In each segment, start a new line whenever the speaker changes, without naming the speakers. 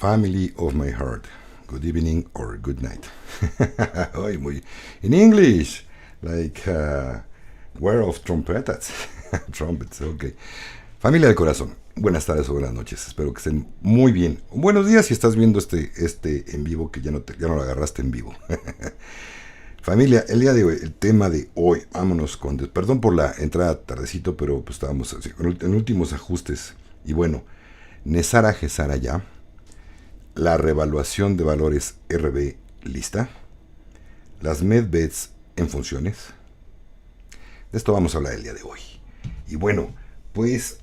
Family of my heart. Good evening or good night. Ay, muy in English, like where of trumpetas. Trumpets, okay. Familia del corazón. Buenas tardes o buenas noches. Espero que estén muy bien. Buenos días si estás viendo este en vivo que ya no lo agarraste en vivo. Familia, el día de hoy, el tema de hoy, vámonos con... Perdón por la entrada tardecito, pero pues estábamos así, en últimos ajustes. Y bueno, Nesara Gesara ya. La revaluación de valores RB lista. Las medbeds en funciones. De esto vamos a hablar el día de hoy. Y bueno, pues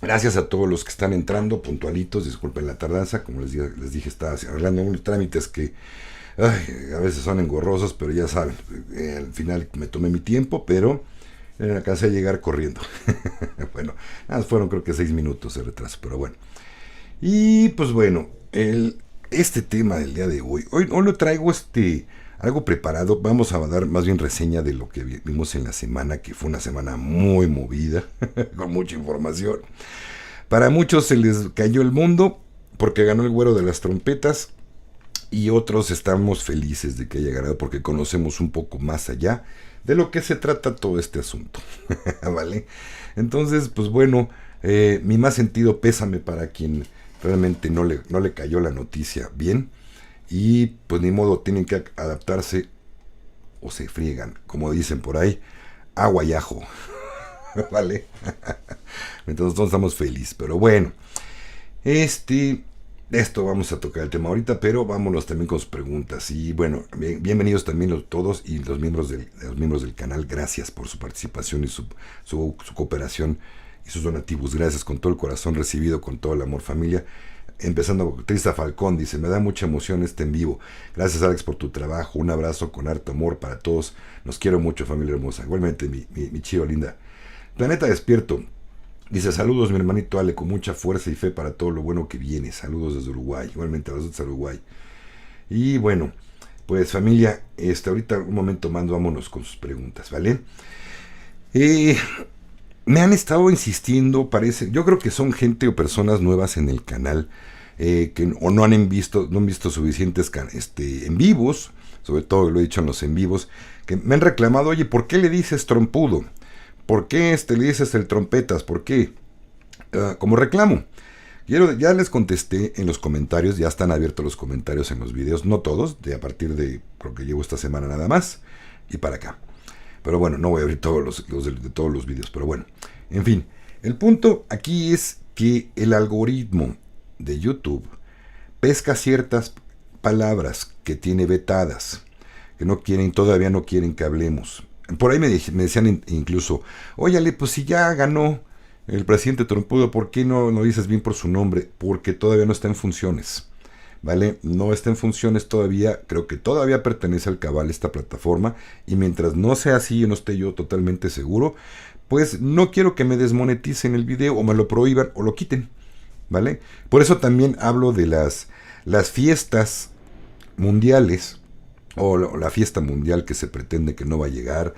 gracias a todos los que están entrando puntualitos. Disculpen la tardanza, como les dije, estaba arreglando unos trámites que a veces son engorrosos, pero ya saben, al final me tomé mi tiempo, pero alcancé a llegar corriendo. Bueno, fueron creo que 6 minutos de retraso, pero bueno. Y pues bueno, este tema del día de hoy lo traigo algo preparado. Vamos a dar más bien reseña de lo que vimos en la semana, que fue una semana muy movida, con mucha información. Para muchos se les cayó el mundo porque ganó el güero de las trompetas, y otros estamos felices de que haya ganado porque conocemos un poco más allá de lo que se trata todo este asunto. ¿Vale? Entonces, pues bueno, mi más sentido pésame para quien realmente no le cayó la noticia bien. Y pues ni modo, tienen que adaptarse o se friegan, como dicen por ahí, agua y ajo. ¿Vale? Entonces todos estamos felices, pero bueno. Esto vamos a tocar el tema ahorita, pero vámonos también con sus preguntas. Y bueno, bienvenidos también todos y los miembros del canal. Gracias por su participación y su cooperación y sus donativos. Gracias con todo el corazón recibido, con todo el amor, familia. Empezando, Trista Falcón dice: me da mucha emoción en vivo. Gracias, Alex, por tu trabajo. Un abrazo con harto amor para todos. Nos quiero mucho, familia hermosa. Igualmente, mi chido linda. Planeta Despierto dice: saludos, mi hermanito Ale, con mucha fuerza y fe para todo lo bueno que viene. Saludos desde Uruguay. Igualmente, a los de Uruguay. Y bueno, pues familia, ahorita un momento más, vámonos con sus preguntas, ¿vale? Me han estado insistiendo, parece, yo creo que son gente o personas nuevas en el canal, que o no han visto suficientes en vivos, sobre todo lo he dicho en los en vivos, que me han reclamado: oye, ¿por qué le dices trompudo? ¿Por qué le dices el trompetas? ¿Por qué? Como reclamo. Ya les contesté en los comentarios, ya están abiertos los comentarios en los videos, no todos, a partir de, creo que llevo esta semana nada más, y para acá. Pero bueno, no voy a abrir todos los de todos los videos, pero bueno. En fin, el punto aquí es que el algoritmo de YouTube pesca ciertas palabras que tiene vetadas, que todavía no quieren que hablemos. Por ahí me decían incluso: oye, Ale, pues si ya ganó el presidente trompudo, ¿por qué no dices bien por su nombre? Porque todavía no está en funciones. ¿Vale? No está en funciones todavía, creo que todavía pertenece al cabal esta plataforma, y mientras no sea así, no esté yo totalmente seguro, pues no quiero que me desmoneticen el video, o me lo prohíban, o lo quiten, ¿vale? Por eso también hablo de las fiestas mundiales, o la fiesta mundial que se pretende que no va a llegar.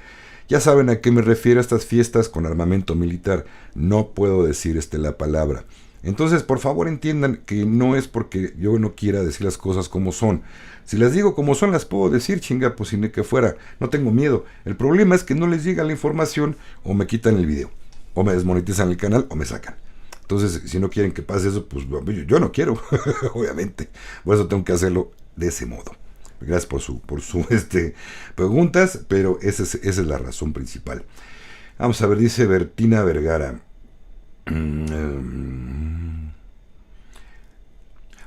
Ya saben a qué me refiero, a estas fiestas con armamento militar. No puedo decir la palabra. Entonces, por favor, entiendan que no es porque yo no quiera decir las cosas como son. Si las digo como son, las puedo decir, chinga, pues ni que fuera. No tengo miedo. El problema es que no les llega la información, o me quitan el video, o me desmonetizan el canal, o me sacan. Entonces, si no quieren que pase eso, pues yo no quiero, obviamente. Por eso tengo que hacerlo de ese modo. Gracias por su preguntas, pero esa es la razón principal. Vamos a ver, dice Bertina Vergara.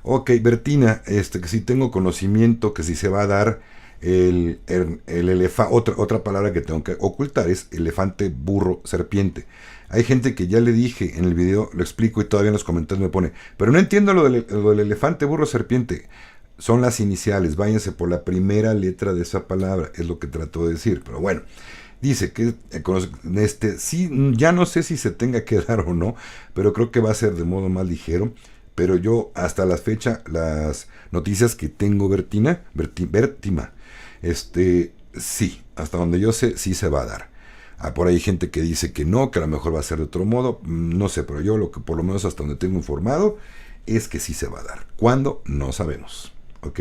Ok, Bertina, que si tengo conocimiento, que si se va a dar el elefante, otra palabra que tengo que ocultar es elefante, burro, serpiente. Hay gente que ya le dije en el video, lo explico, y todavía en los comentarios me pone: pero no entiendo lo del elefante, burro, serpiente. Son las iniciales, váyanse por la primera letra de esa palabra, es lo que trato de decir. Pero bueno, dice que sí, ya no sé si se tenga que dar o no, pero creo que va a ser de modo más ligero. Pero yo, hasta la fecha, las noticias que tengo, Bertima, sí, hasta donde yo sé, sí se va a dar. Por ahí hay gente que dice que no, que a lo mejor va a ser de otro modo, no sé, pero yo lo que por lo menos hasta donde tengo informado es que sí se va a dar. ¿Cuándo? No sabemos. ¿Ok?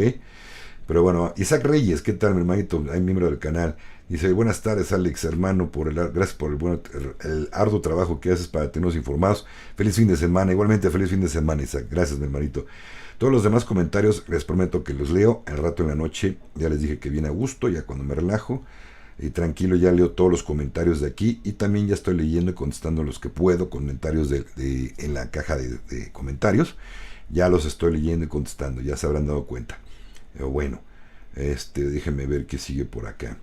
Pero bueno, Isaac Reyes, ¿qué tal, mi hermanito? Hay miembro del canal. Dice, buenas tardes, Alex, hermano, gracias por el arduo trabajo que haces para tenernos informados. Feliz fin de semana. Igualmente, feliz fin de semana, Isaac. Gracias, mi hermanito. Todos los demás comentarios les prometo que los leo al rato en la noche. Ya les dije que viene a gusto, ya cuando me relajo. Y tranquilo, ya leo todos los comentarios de aquí. Y también ya estoy leyendo y contestando los que puedo, comentarios en la caja de comentarios. Ya los estoy leyendo y contestando, ya se habrán dado cuenta. Pero bueno, déjenme ver qué sigue por acá.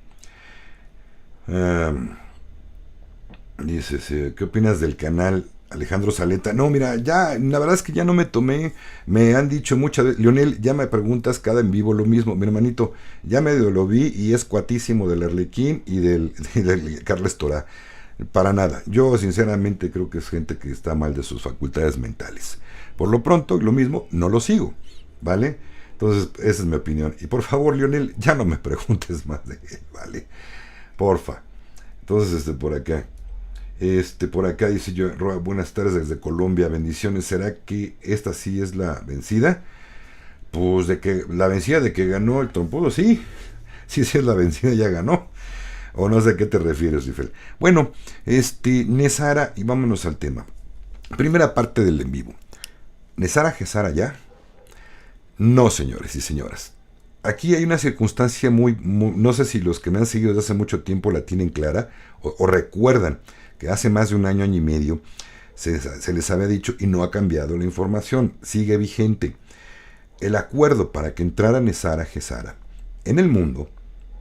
Dices, ¿qué opinas del canal Alejandro Saleta? No, mira, ya, la verdad es que ya no me tomé, me han dicho muchas veces, Lionel, ya me preguntas cada en vivo lo mismo, mi hermanito, ya medio lo vi y es cuatísimo del Arlequín y del Carles Torá, para nada, yo sinceramente creo que es gente que está mal de sus facultades mentales, por lo pronto, lo mismo, no lo sigo, ¿vale? Entonces, esa es mi opinión, y por favor, Lionel, ya no me preguntes más de él, ¿vale? Porfa. Entonces, por acá. Por acá dice yo, buenas tardes desde Colombia, bendiciones. ¿Será que esta sí es la vencida? Pues de que la vencida de que ganó el trompudo, sí. Sí es la vencida, ya ganó. O no sé a qué te refieres, Rifel. Bueno, Nesara, y vámonos al tema. Primera parte del en vivo. ¿Nesara Gesara ya? No, señores y señoras. Aquí hay una circunstancia muy, no sé si los que me han seguido desde hace mucho tiempo la tienen clara o recuerdan que hace más de un año y medio se les había dicho y no ha cambiado la información, sigue vigente. El acuerdo para que entrara Nesara Gesara en el mundo,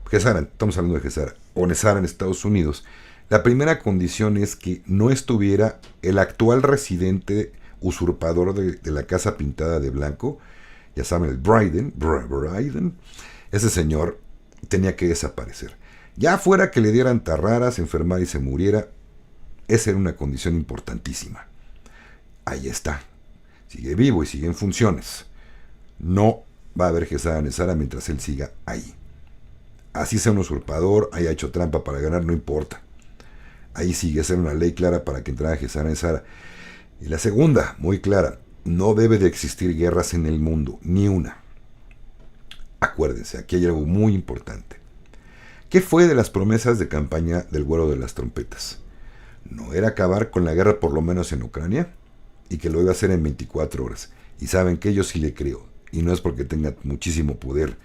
Gesara, estamos hablando de Gesara, o Nesara en Estados Unidos, la primera condición es que no estuviera el actual residente usurpador de la Casa Pintada de Blanco, ya saben, el Biden, ese señor tenía que desaparecer. Ya fuera que le dieran tarraras, enfermara y se muriera, esa era una condición importantísima. Ahí está. Sigue vivo y sigue en funciones. No va a haber Gesara Nesara mientras él siga ahí. Así sea un usurpador, haya hecho trampa para ganar, no importa. Ahí sigue, esa era una ley clara para que entrara Gesara Nesara. Y la segunda, muy clara, no debe de existir guerras en el mundo, ni una. Acuérdense, aquí hay algo muy importante. ¿Qué fue de las promesas de campaña del Güero de las Trompetas? ¿No era acabar con la guerra por lo menos en Ucrania? Y que lo iba a hacer en 24 horas. Y saben que yo sí le creo. Y no es porque tenga muchísimo poder.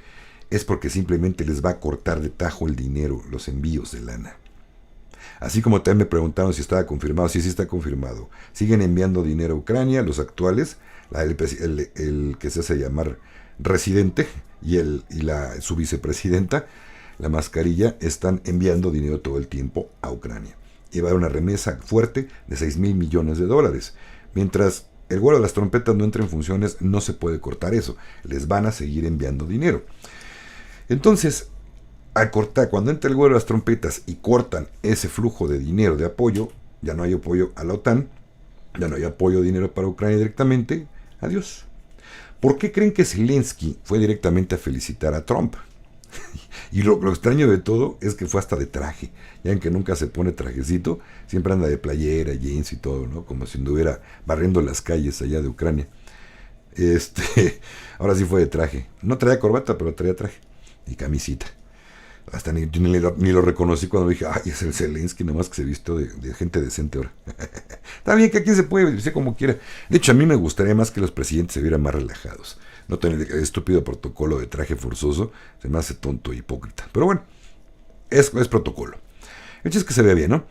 Es porque simplemente les va a cortar de tajo el dinero, los envíos de lana. Así como también me preguntaron si estaba confirmado. Sí, sí está confirmado. Siguen enviando dinero a Ucrania, los actuales, el que se hace llamar residente y su vicepresidenta, la mascarilla, están enviando dinero todo el tiempo a Ucrania. Y va a haber una remesa fuerte de $6,000 millones. Mientras el Güero de las Trompetas no entre en funciones, no se puede cortar eso. Les van a seguir enviando dinero. Entonces, al cortar, cuando entra el Güero de las Trompetas y cortan ese flujo de dinero de apoyo, ya no hay apoyo a la OTAN, ya no hay apoyo de dinero para Ucrania directamente, adiós. ¿Por qué creen que Zelensky fue directamente a felicitar a Trump? Y lo extraño de todo es que fue hasta de traje. Ya en que nunca se pone trajecito, siempre anda de playera, jeans y todo, ¿no? Como si anduviera barriendo las calles allá de Ucrania. Ahora sí fue de traje. No traía corbata, pero traía traje y camisita. Hasta ni lo reconocí cuando dije, ay, es el Zelensky, nomás que se vistió de gente decente ahora. Está bien que aquí se puede vestir como quiera. De hecho, a mí me gustaría más que los presidentes se vieran más relajados. No tener el estúpido protocolo de traje forzoso, se me hace tonto e hipócrita. Pero bueno, es protocolo. El hecho es que se vea bien, ¿no?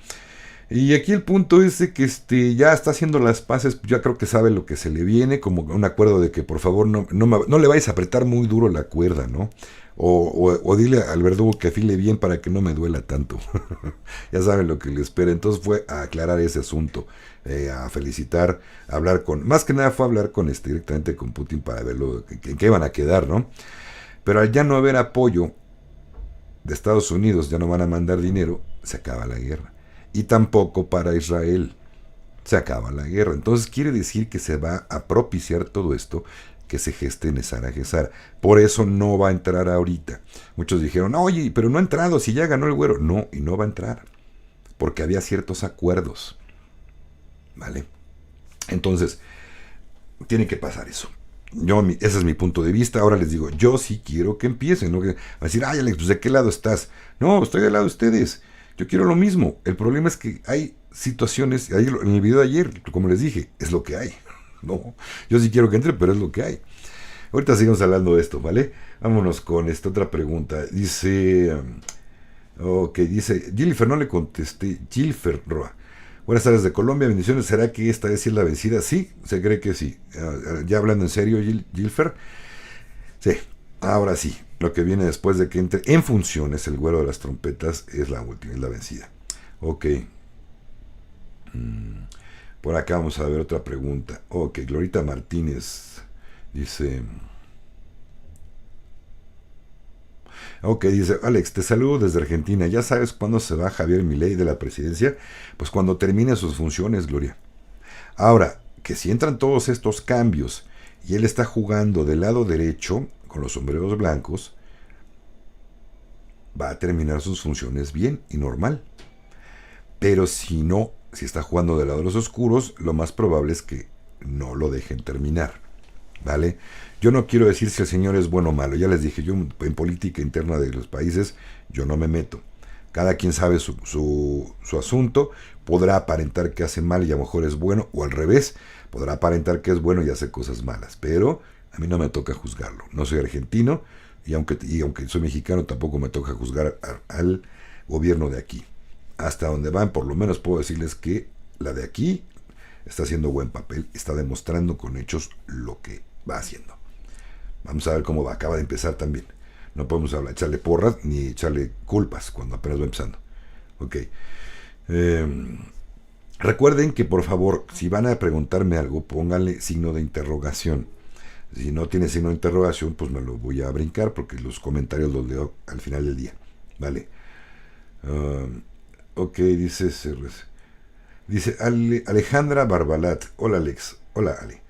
Y aquí el punto es de que ya está haciendo las paces, ya creo que sabe lo que se le viene, como un acuerdo de que por favor no le vayas a apretar muy duro la cuerda, ¿no? O dile al verdugo que afile bien para que no me duela tanto. Ya saben lo que le espera. Entonces fue a aclarar ese asunto, a felicitar, a hablar más que nada fue a hablar directamente con Putin para ver en qué van a quedar, ¿no? Pero al ya no haber apoyo de Estados Unidos, ya no van a mandar dinero, se acaba la guerra. Y tampoco para Israel, se acaba la guerra. Entonces quiere decir que se va a propiciar todo esto, que se geste Nesara Gesara. Por eso no va a entrar ahorita. Muchos dijeron, oye, pero no ha entrado, si ya ganó el Güero. No, y no va a entrar, porque había ciertos acuerdos, ¿vale? Entonces, Tiene que pasar eso. Ese es mi punto de vista. Ahora les digo, yo sí quiero que empiecen. ¿No? Que, va a decir, ay Alex, pues ¿de qué lado estás? No, estoy del lado de ustedes. Yo quiero lo mismo. El problema es que hay situaciones, ahí en el video de ayer, como les dije, es lo que hay. No, yo sí quiero que entre, pero es lo que hay. Ahorita seguimos hablando de esto, ¿vale? Vámonos con esta otra pregunta. Dice, ok, dice, Gilfer, no le contesté. Gilfer Roa. Buenas tardes de Colombia, bendiciones. ¿Será que esta vez sí es la vencida? Sí, se cree que sí. Ya hablando en serio, Gilfer. Sí, ahora sí. Lo que viene después de que entre en funciones el güero de las trompetas es la última, es la vencida. Ok. Por acá vamos a ver otra pregunta. Ok, Glorita Martínez dice... Ok, dice, Alex, te saludo desde Argentina. ¿Ya sabes cuándo se va Javier Milei de la presidencia? Pues cuando termine sus funciones, Gloria. Ahora, que si entran todos estos cambios y él está jugando del lado derecho, con los sombreros blancos, va a terminar sus funciones bien y normal. Pero si no, si está jugando del lado de los oscuros, lo más probable es que no lo dejen terminar. ¿Vale? Yo no quiero decir si el señor es bueno o malo. Ya les dije, yo en política interna de los países, yo no me meto. Cada quien sabe su asunto. Podrá aparentar que hace mal y a lo mejor es bueno, o al revés, podrá aparentar que es bueno y hace cosas malas. Pero a mí no me toca juzgarlo. No soy argentino y aunque soy mexicano, tampoco me toca juzgar al gobierno de aquí. Hasta donde van, por lo menos puedo decirles que la de aquí está haciendo buen papel, está demostrando con hechos lo que va haciendo. Vamos a ver cómo va, acaba de empezar también. No podemos echarle porras ni echarle culpas cuando apenas va empezando. Ok. Recuerden que por favor, si van a preguntarme algo, pónganle signo de interrogación. Si no tiene signo de interrogación, pues me lo voy a brincar porque los comentarios los leo al final del día. Vale. Ok, dice Alejandra Barbalat. Hola Alex. Hola Ale.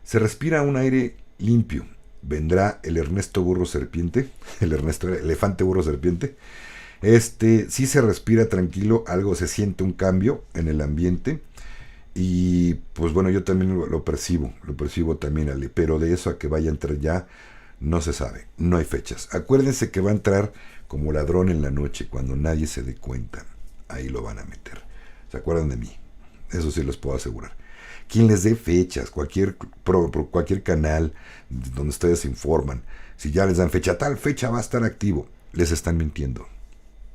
Se respira un aire limpio. ¿Vendrá el Ernesto Burro Serpiente? El Ernesto Elefante Burro Serpiente. Sí se respira tranquilo, algo se siente un cambio en el ambiente. Y pues bueno, yo también lo percibo también, Ale. Pero de eso a que vaya a entrar ya, no se sabe, no hay fechas. Acuérdense que va a entrar como ladrón en la noche, cuando nadie se dé cuenta. Ahí lo van a meter. ¿Se acuerdan de mí? Eso sí los puedo asegurar. Quien les dé fechas, cualquier canal donde ustedes se informan, si ya les dan fecha, tal fecha va a estar activo, les están mintiendo.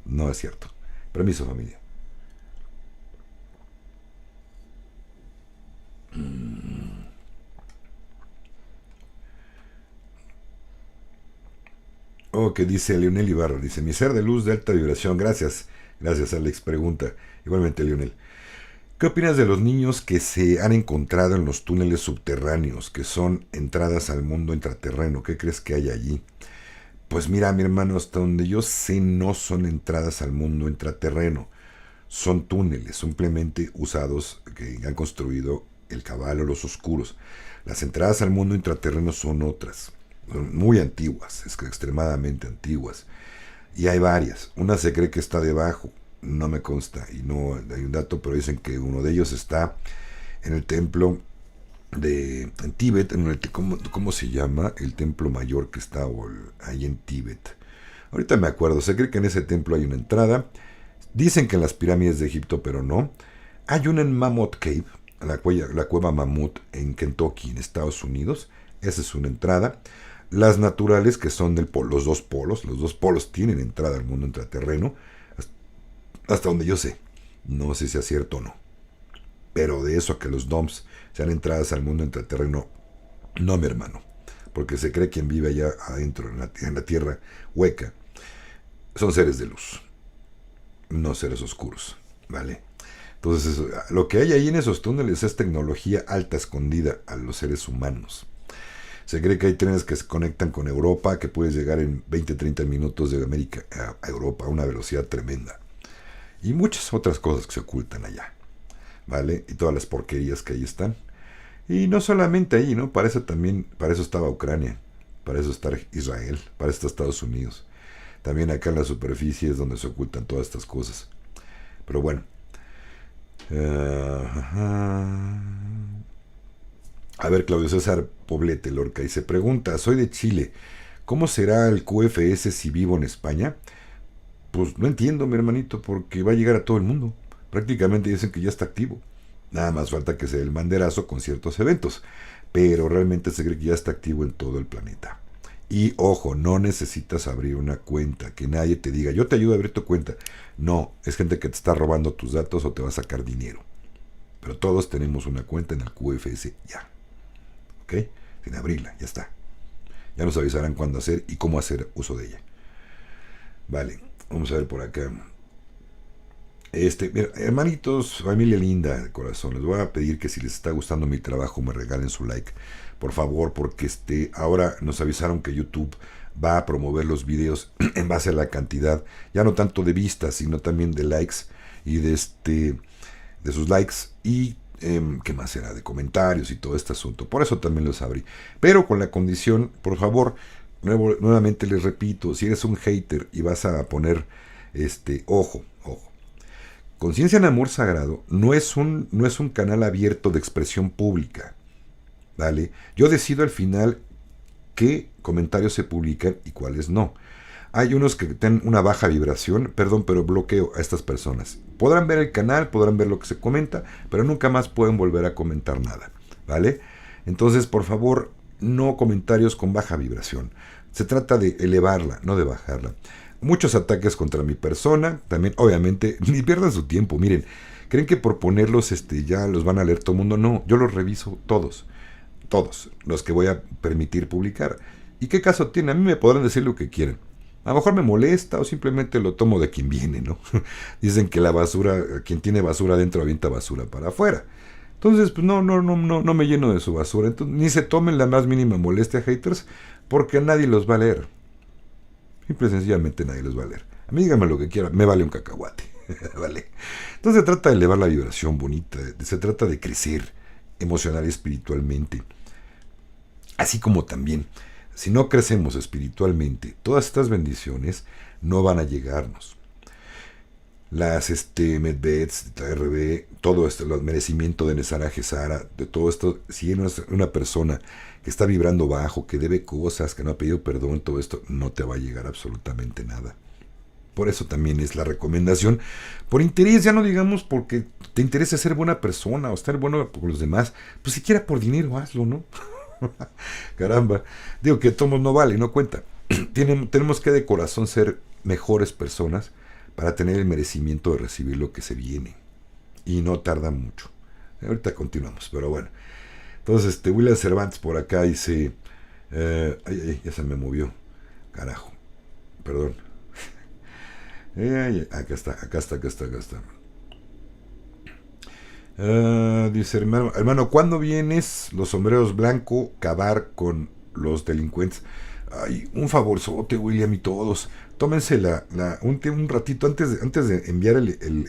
No es cierto. Permiso, familia. Oh, que dice Leonel Ibarra, dice, mi ser de luz de alta vibración, gracias, gracias Alex, pregunta, igualmente Leonel. ¿Qué opinas de los niños que se han encontrado en los túneles subterráneos, que son entradas al mundo intraterreno? ¿Qué crees que hay allí? Pues mira, mi hermano, hasta donde yo sé no son entradas al mundo intraterreno, son túneles, simplemente usados que han construido el cabal o los oscuros. Las entradas al mundo intraterreno son otras, son muy antiguas, es que extremadamente antiguas. Y hay varias. Una se cree que está debajo, no me consta y no hay un dato, pero dicen que uno de ellos está en el templo en Tíbet, ¿cómo se llama? El templo mayor que está ahí en Tíbet. Ahorita me acuerdo, se cree que en ese templo hay una entrada. Dicen que en las pirámides de Egipto, pero no. Hay una en Mammoth Cave, la cueva Mammoth en Kentucky, en Estados Unidos. Esa es una entrada. Las naturales, que son los dos polos tienen entrada al mundo intraterreno, hasta donde yo sé. No sé si es cierto o no. Pero de eso a que los DOMs sean entradas al mundo intraterreno, no, mi hermano. Porque se cree que quien vive allá adentro, en la tierra hueca, son seres de luz, no seres oscuros, ¿vale? Entonces, lo que hay ahí en esos túneles es tecnología alta escondida a los seres humanos. Se cree que hay trenes que se conectan con Europa, que puedes llegar en 20-30 minutos de América a Europa a una velocidad tremenda. Y muchas otras cosas que se ocultan allá, ¿vale? Y todas las porquerías que ahí están. Y no solamente ahí, ¿no? Para eso estaba Ucrania, para eso está Israel, para eso está Estados Unidos. También acá en la superficie es donde se ocultan todas estas cosas. Pero bueno. A ver, Claudio César Poblete Lorca y se pregunta, soy de Chile, ¿cómo será el QFS si vivo en España? Pues no entiendo, mi hermanito, porque va a llegar a todo el mundo. Prácticamente dicen que ya está activo. Nada más falta que se dé el banderazo con ciertos eventos. Pero realmente se cree que ya está activo en todo el planeta. Y ojo, no necesitas abrir una cuenta, que nadie te diga, yo te ayudo a abrir tu cuenta. No, es gente que te está robando tus datos o te va a sacar dinero. Pero todos tenemos una cuenta en el QFS ya. ¿Ok? Sin abrirla, ya está. Ya nos avisarán cuándo hacer y cómo hacer uso de ella. Vale, vamos a ver por acá. Mira, hermanitos, familia linda de corazón, les voy a pedir que si les está gustando mi trabajo me regalen su like, por favor, porque ahora nos avisaron que YouTube va a promover los videos en base a la cantidad, ya no tanto de vistas, sino también de likes y de sus likes y qué más será, de comentarios y todo este asunto. Por eso también los abrí, pero con la condición, por favor, nuevamente les repito, si eres un hater y vas a poner ojo. Conciencia en Amor Sagrado no es un canal abierto de expresión pública, ¿vale? Yo decido al final qué comentarios se publican y cuáles no. Hay unos que tienen una baja vibración, perdón, pero bloqueo a estas personas. Podrán ver el canal, podrán ver lo que se comenta, pero nunca más pueden volver a comentar nada, ¿vale? Entonces, por favor, no comentarios con baja vibración. Se trata de elevarla, no de bajarla. Muchos ataques contra mi persona, también, obviamente, ni pierdan su tiempo, miren, creen que por ponerlos ya los van a leer todo el mundo, no, yo los reviso todos los que voy a permitir publicar. ¿Y qué caso tiene? A mí me podrán decir lo que quieran. A lo mejor me molesta o simplemente lo tomo de quien viene, ¿no? Dicen que la basura, quien tiene basura adentro avienta basura para afuera. Entonces, pues no me lleno de su basura. Entonces, ni se tomen la más mínima molestia, haters, porque a nadie los va a leer. Simple y sencillamente nadie los va a leer. A mí díganme lo que quieran, me vale un cacahuate. ¿Vale? Entonces se trata de elevar la vibración bonita, se trata de crecer emocional y espiritualmente. Así como también, si no crecemos espiritualmente, todas estas bendiciones no van a llegarnos. Las Medbeds, RB, todo esto, el merecimiento de Nesara Gesara, de todo esto, si eres una persona que está vibrando bajo, que debe cosas, que no ha pedido perdón, todo esto, no te va a llegar absolutamente nada. Por eso también es la recomendación, por interés, ya no digamos porque te interesa ser buena persona o estar bueno por los demás, pues siquiera por dinero hazlo, ¿no? Caramba, digo que todos no vale, no cuenta. Tenemos que de corazón ser mejores personas para tener el merecimiento de recibir lo que se viene. Y no tarda mucho. Ahorita continuamos, pero bueno. Entonces, William Cervantes por acá dice... ya se me movió. Carajo. Perdón. Acá está. Dice, hermano, ¿cuándo vienes los sombreros blancos acabar con los delincuentes? Ay, un favorzote, William, y todos. Tómense un ratito antes de enviar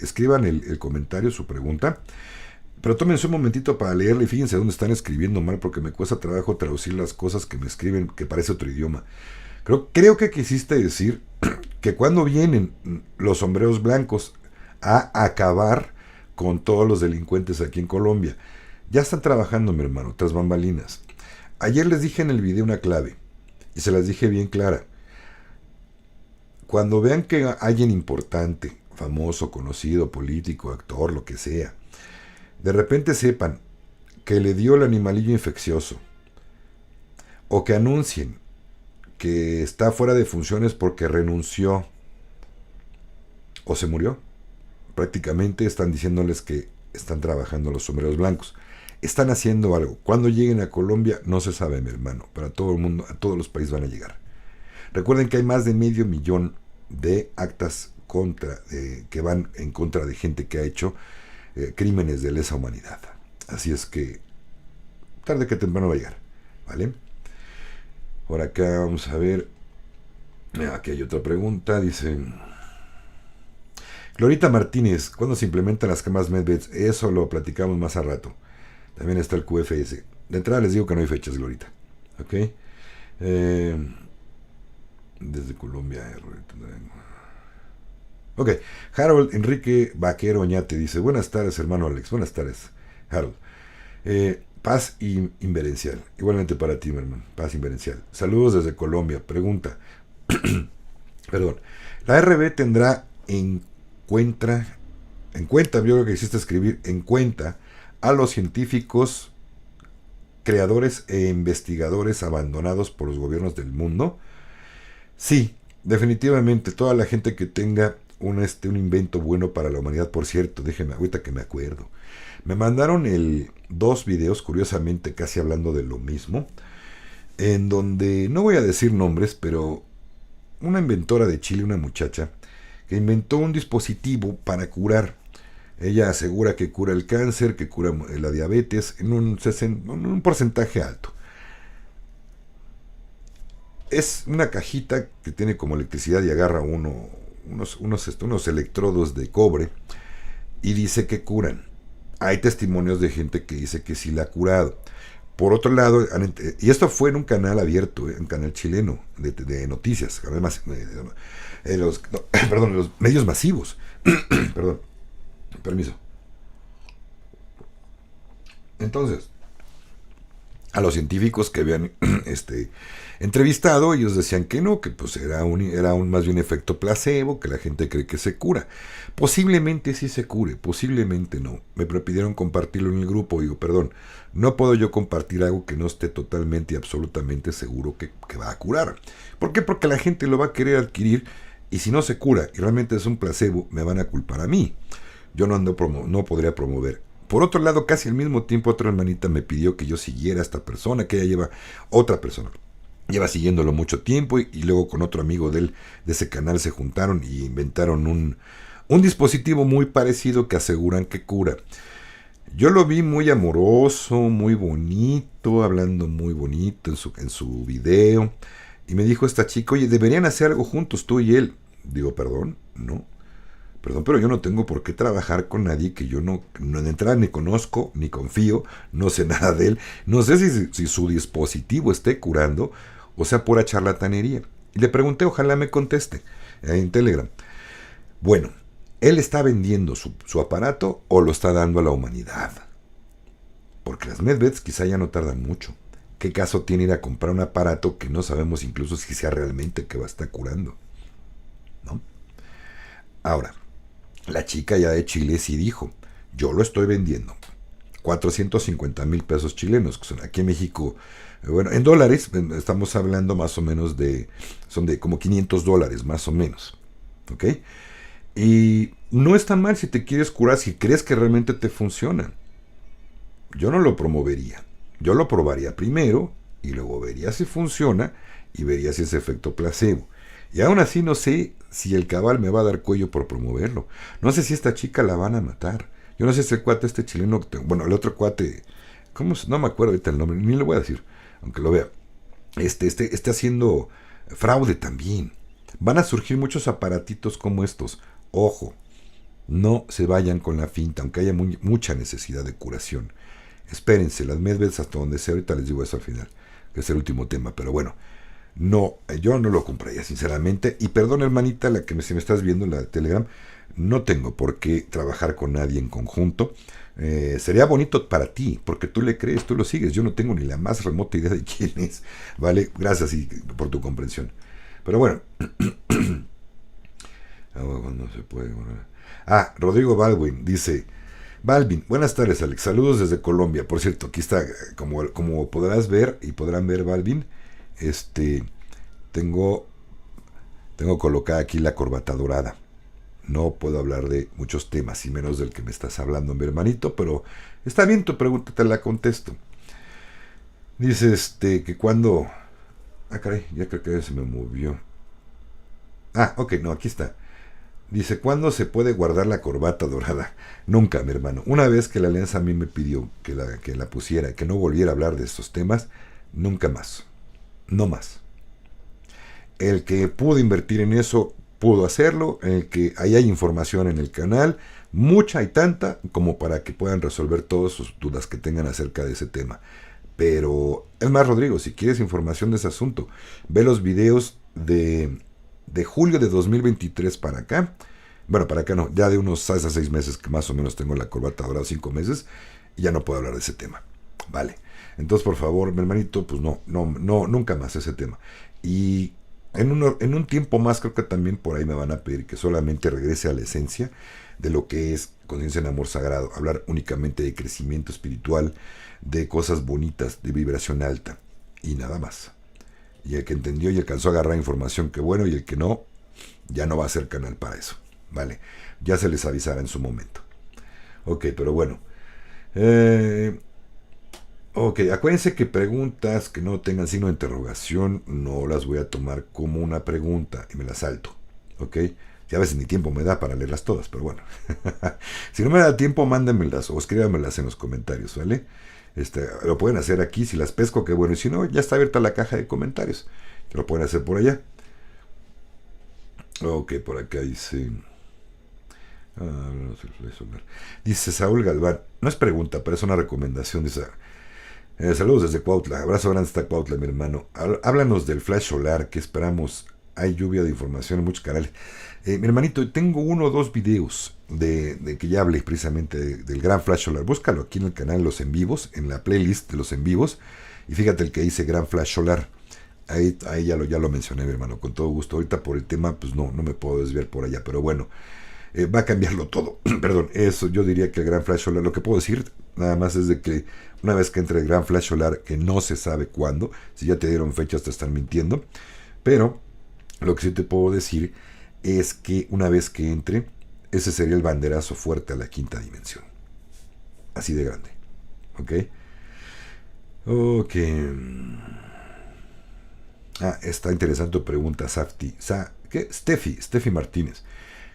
escriban el comentario, su pregunta. Pero tómense un momentito para leerle y fíjense dónde están escribiendo mal, porque me cuesta trabajo traducir las cosas que me escriben, que parece otro idioma. Creo que quisiste decir que cuando vienen los sombreros blancos a acabar con todos los delincuentes aquí en Colombia. Ya están trabajando, mi hermano, tras bambalinas. Ayer les dije en el video una clave, y se las dije bien clara. Cuando vean que alguien importante, famoso, conocido, político, actor, lo que sea, de repente sepan que le dio el animalillo infeccioso, o que anuncien que está fuera de funciones porque renunció o se murió, prácticamente están diciéndoles que están trabajando los sombreros blancos. Están haciendo algo. Cuando lleguen a Colombia no se sabe, mi hermano. Para todo el mundo, a todos los países van a llegar. Recuerden que hay más de 500,000 de actas que van en contra de gente que ha hecho crímenes de lesa humanidad. Así es que tarde que temprano va a llegar, ¿vale? Por acá vamos a ver. Aquí hay otra pregunta. Dice Glorita Martínez, ¿cuándo se implementan las camas Medbeds? Eso lo platicamos más a rato. También está el QFS. De entrada les digo que no hay fechas, Glorita. ¿Ok? Desde Colombia. Ok. Harold Enrique Vaquero Oñate dice, buenas tardes, hermano Alex. Buenas tardes, Harold. Paz inverencial. Igualmente para ti, mi hermano. Paz inverencial. Saludos desde Colombia. Pregunta. Perdón. La RB tendrá en cuenta, yo creo que hiciste escribir, en cuenta a los científicos, creadores e investigadores abandonados por los gobiernos del mundo. Sí, definitivamente, toda la gente que tenga un invento bueno para la humanidad. Por cierto, déjenme, ahorita que me acuerdo, me mandaron dos videos, curiosamente casi hablando de lo mismo, en donde, no voy a decir nombres, pero una inventora de Chile, una muchacha, que inventó un dispositivo para curar. Ella asegura que cura el cáncer, que cura la diabetes en un porcentaje alto. Es una cajita que tiene como electricidad y agarra unos electrodos de cobre y dice que curan. Hay testimonios de gente que dice que sí la ha curado. Por otro lado, y esto fue en un canal abierto, un canal chileno de noticias, además, los medios masivos. Perdón, permiso. Entonces, a los científicos que habían entrevistado, ellos decían que no, que pues era más bien efecto placebo, que la gente cree que se cura. Posiblemente sí se cure, posiblemente no. Me pidieron compartirlo en el grupo, digo, perdón, no puedo yo compartir algo que no esté totalmente y absolutamente seguro que va a curar. ¿Por qué? Porque la gente lo va a querer adquirir, y si no se cura y realmente es un placebo, me van a culpar a mí. Yo no podría promover. Por otro lado, casi al mismo tiempo, otra hermanita me pidió que yo siguiera a esta persona, que ella lleva siguiéndolo mucho tiempo, y luego con otro amigo de ese canal se juntaron y inventaron un dispositivo muy parecido que aseguran que cura. Yo lo vi muy amoroso, muy bonito, hablando muy bonito en su video, y me dijo esta chica, oye, deberían hacer algo juntos tú y él. Digo, perdón, no. Perdón, pero yo no tengo por qué trabajar con nadie que yo no de entrada ni conozco, ni confío, no sé nada de él. No sé si su dispositivo esté curando o sea pura charlatanería. Y le pregunté, ojalá me conteste en Telegram. Bueno, ¿él está vendiendo su aparato o lo está dando a la humanidad? Porque las medveds quizá ya no tardan mucho. ¿Qué caso tiene ir a comprar un aparato que no sabemos incluso si sea realmente que va a estar curando? ¿No? Ahora, la chica ya de Chile sí dijo, yo lo estoy vendiendo. 450,000 pesos chilenos, que son aquí en México, bueno, en dólares, estamos hablando más o menos son de como $500, más o menos. ¿Ok? Y no es tan mal si te quieres curar, si crees que realmente te funciona. Yo no lo promovería. Yo lo probaría primero y luego vería si funciona y vería si es efecto placebo. Y aún así no sé si el cabal me va a dar cuello por promoverlo. No sé si esta chica la van a matar. Yo no sé si el cuate chileno, bueno, el otro cuate, no me acuerdo ahorita el nombre, ni le voy a decir, aunque lo vea, esté haciendo fraude también. Van a surgir muchos aparatitos como estos. Ojo, no se vayan con la finta, aunque haya mucha necesidad de curación. Espérense, las medveds hasta donde sea, ahorita les digo eso al final, que es el último tema, pero bueno. No, yo no lo compraría sinceramente. Y perdón, hermanita, si me estás viendo en la Telegram, no tengo por qué trabajar con nadie en conjunto. Sería bonito para ti, porque tú le crees, tú lo sigues. Yo no tengo ni la más remota idea de quién es. ¿Vale? Gracias por tu comprensión. Pero bueno. No se puede. Rodrigo Baldwin dice: Balvin, buenas tardes, Alex. Saludos desde Colombia. Por cierto, aquí está, como podrás ver y podrán ver, Balvin. Tengo colocada aquí la corbata dorada. No puedo hablar de muchos temas y menos del que me estás hablando, mi hermanito, pero está bien, tu pregunta te la contesto. Dice que cuando... caray, ya creo que se me movió. Ok, no, aquí está. Dice, ¿cuándo se puede guardar la corbata dorada? Nunca, mi hermano. Una vez que la alianza a mí me pidió que la pusiera, que no volviera a hablar de estos temas, nunca más. No más. El que pudo invertir en eso, pudo hacerlo. El que ahí hay información en el canal, mucha y tanta, como para que puedan resolver todas sus dudas que tengan acerca de ese tema. Pero, es más, Rodrigo, si quieres información de ese asunto, ve los videos de julio de 2023 para acá. Bueno, para acá no, ya de unos 6 meses que más o menos tengo la corbata dorada, 5 meses, y ya no puedo hablar de ese tema. Vale. Entonces, por favor, mi hermanito, pues no, nunca más ese tema. Y en un tiempo más creo que también por ahí me van a pedir que solamente regrese a la esencia de lo que es conciencia en amor sagrado, hablar únicamente de crecimiento espiritual, de cosas bonitas, de vibración alta y nada más. Y el que entendió y alcanzó a agarrar información, que bueno, y el que no, ya no va a ser canal para eso. Vale, ya se les avisará en su momento. Ok, pero bueno. Ok, acuérdense que preguntas que no tengan signo de interrogación no las voy a tomar como una pregunta y me las salto. Ok, ya a veces ni tiempo me da para leerlas todas, pero bueno. Si no me da tiempo, mándenmelas o escríbanmelas en los comentarios, ¿vale? Lo pueden hacer aquí, si las pesco, que bueno, y si no, ya está abierta la caja de comentarios. Lo pueden hacer por allá. Ok, por acá dice... Dice Saúl Galván, no es pregunta, pero es una recomendación. Dice, saludos desde Cuautla, abrazo grande hasta Cuautla, mi hermano. Háblanos del flash solar, que esperamos. Hay lluvia de información en muchos canales. Mi hermanito, tengo uno o dos videos de que ya hablé precisamente del gran flash solar. Búscalo aquí en el canal Los En Vivos, en la playlist de Los En Vivos, y fíjate el que dice gran flash solar. Ahí ya lo mencioné, mi hermano, con todo gusto. Ahorita por el tema, pues no me puedo desviar por allá, pero bueno. Va a cambiarlo todo. Perdón, eso yo diría que el gran flash solar, lo que puedo decir nada más es de que una vez que entre el gran flash solar, que no se sabe cuándo, si ya te dieron fechas te están mintiendo, pero lo que sí te puedo decir es que una vez que entre, ese sería el banderazo fuerte a la quinta dimensión. Así de grande. ¿Ok? Ok. Está interesante tu pregunta, Safti. ¿Qué? Steffi Martínez.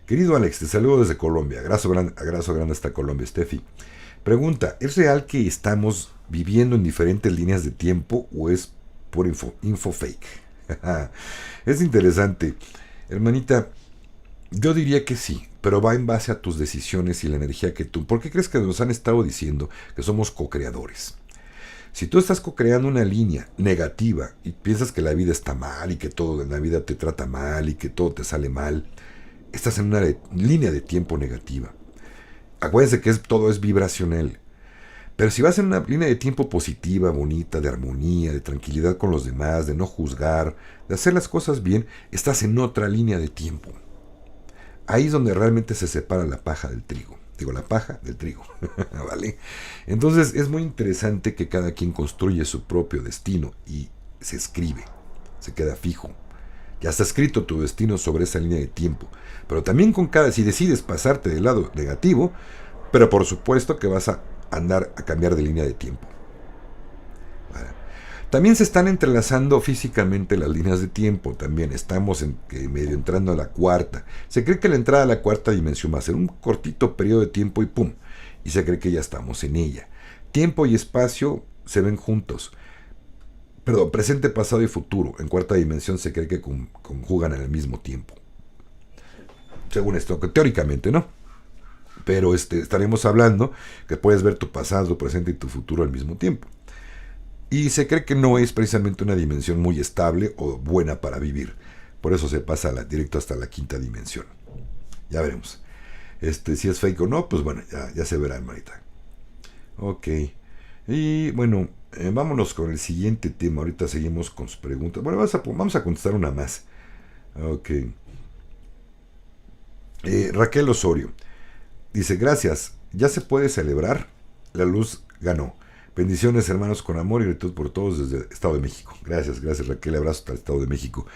Querido Alex, te saludo desde Colombia. Abrazo grande hasta Colombia, Steffi. Pregunta, ¿es real que estamos viviendo en diferentes líneas de tiempo o es por info fake? Es interesante. Hermanita, yo diría que sí, pero va en base a tus decisiones y la energía que tú... ¿Por qué crees que nos han estado diciendo que somos co-creadores? Si tú estás co-creando una línea negativa y piensas que la vida está mal y que todo en la vida te trata mal y que todo te sale mal, estás en una línea de tiempo negativa. Acuérdense que todo es vibracional. Pero si vas en una línea de tiempo positiva, bonita, de armonía, de tranquilidad con los demás, de no juzgar, de hacer las cosas bien, estás en otra línea de tiempo. Ahí es donde realmente se separa la paja del trigo. Digo, la paja del trigo. ¿Vale? Entonces es muy interesante que cada quien construye su propio destino y se escribe, se queda fijo. Ya está escrito tu destino sobre esa línea de tiempo. Pero también si decides pasarte del lado negativo, pero por supuesto que vas a andar a cambiar de línea de tiempo. ¿Vale? También se están entrelazando físicamente las líneas de tiempo. También estamos medio entrando a la cuarta. Se cree que la entrada a la cuarta dimensión va a ser un cortito periodo de tiempo y ¡pum! Y se cree que ya estamos en ella. Tiempo y espacio se ven juntos. Perdón, presente, pasado y futuro. En cuarta dimensión se cree que conjugan al mismo tiempo. Según esto, teóricamente, ¿no? Pero estaremos hablando que puedes ver tu pasado, tu presente y tu futuro al mismo tiempo. Y se cree que no es precisamente una dimensión muy estable o buena para vivir. Por eso se pasa directo hasta la quinta dimensión. Ya veremos. Si es fake o no, pues bueno, ya se verá, hermanita. Ok. Y bueno, vámonos con el siguiente tema. Ahorita seguimos con sus preguntas. Bueno, vamos a contestar una más. Ok. Raquel Osorio dice, gracias, ya se puede celebrar, la luz ganó. Bendiciones, hermanos, con amor y gratitud por todos desde el Estado de México. Gracias Raquel, abrazo hasta el Estado de México.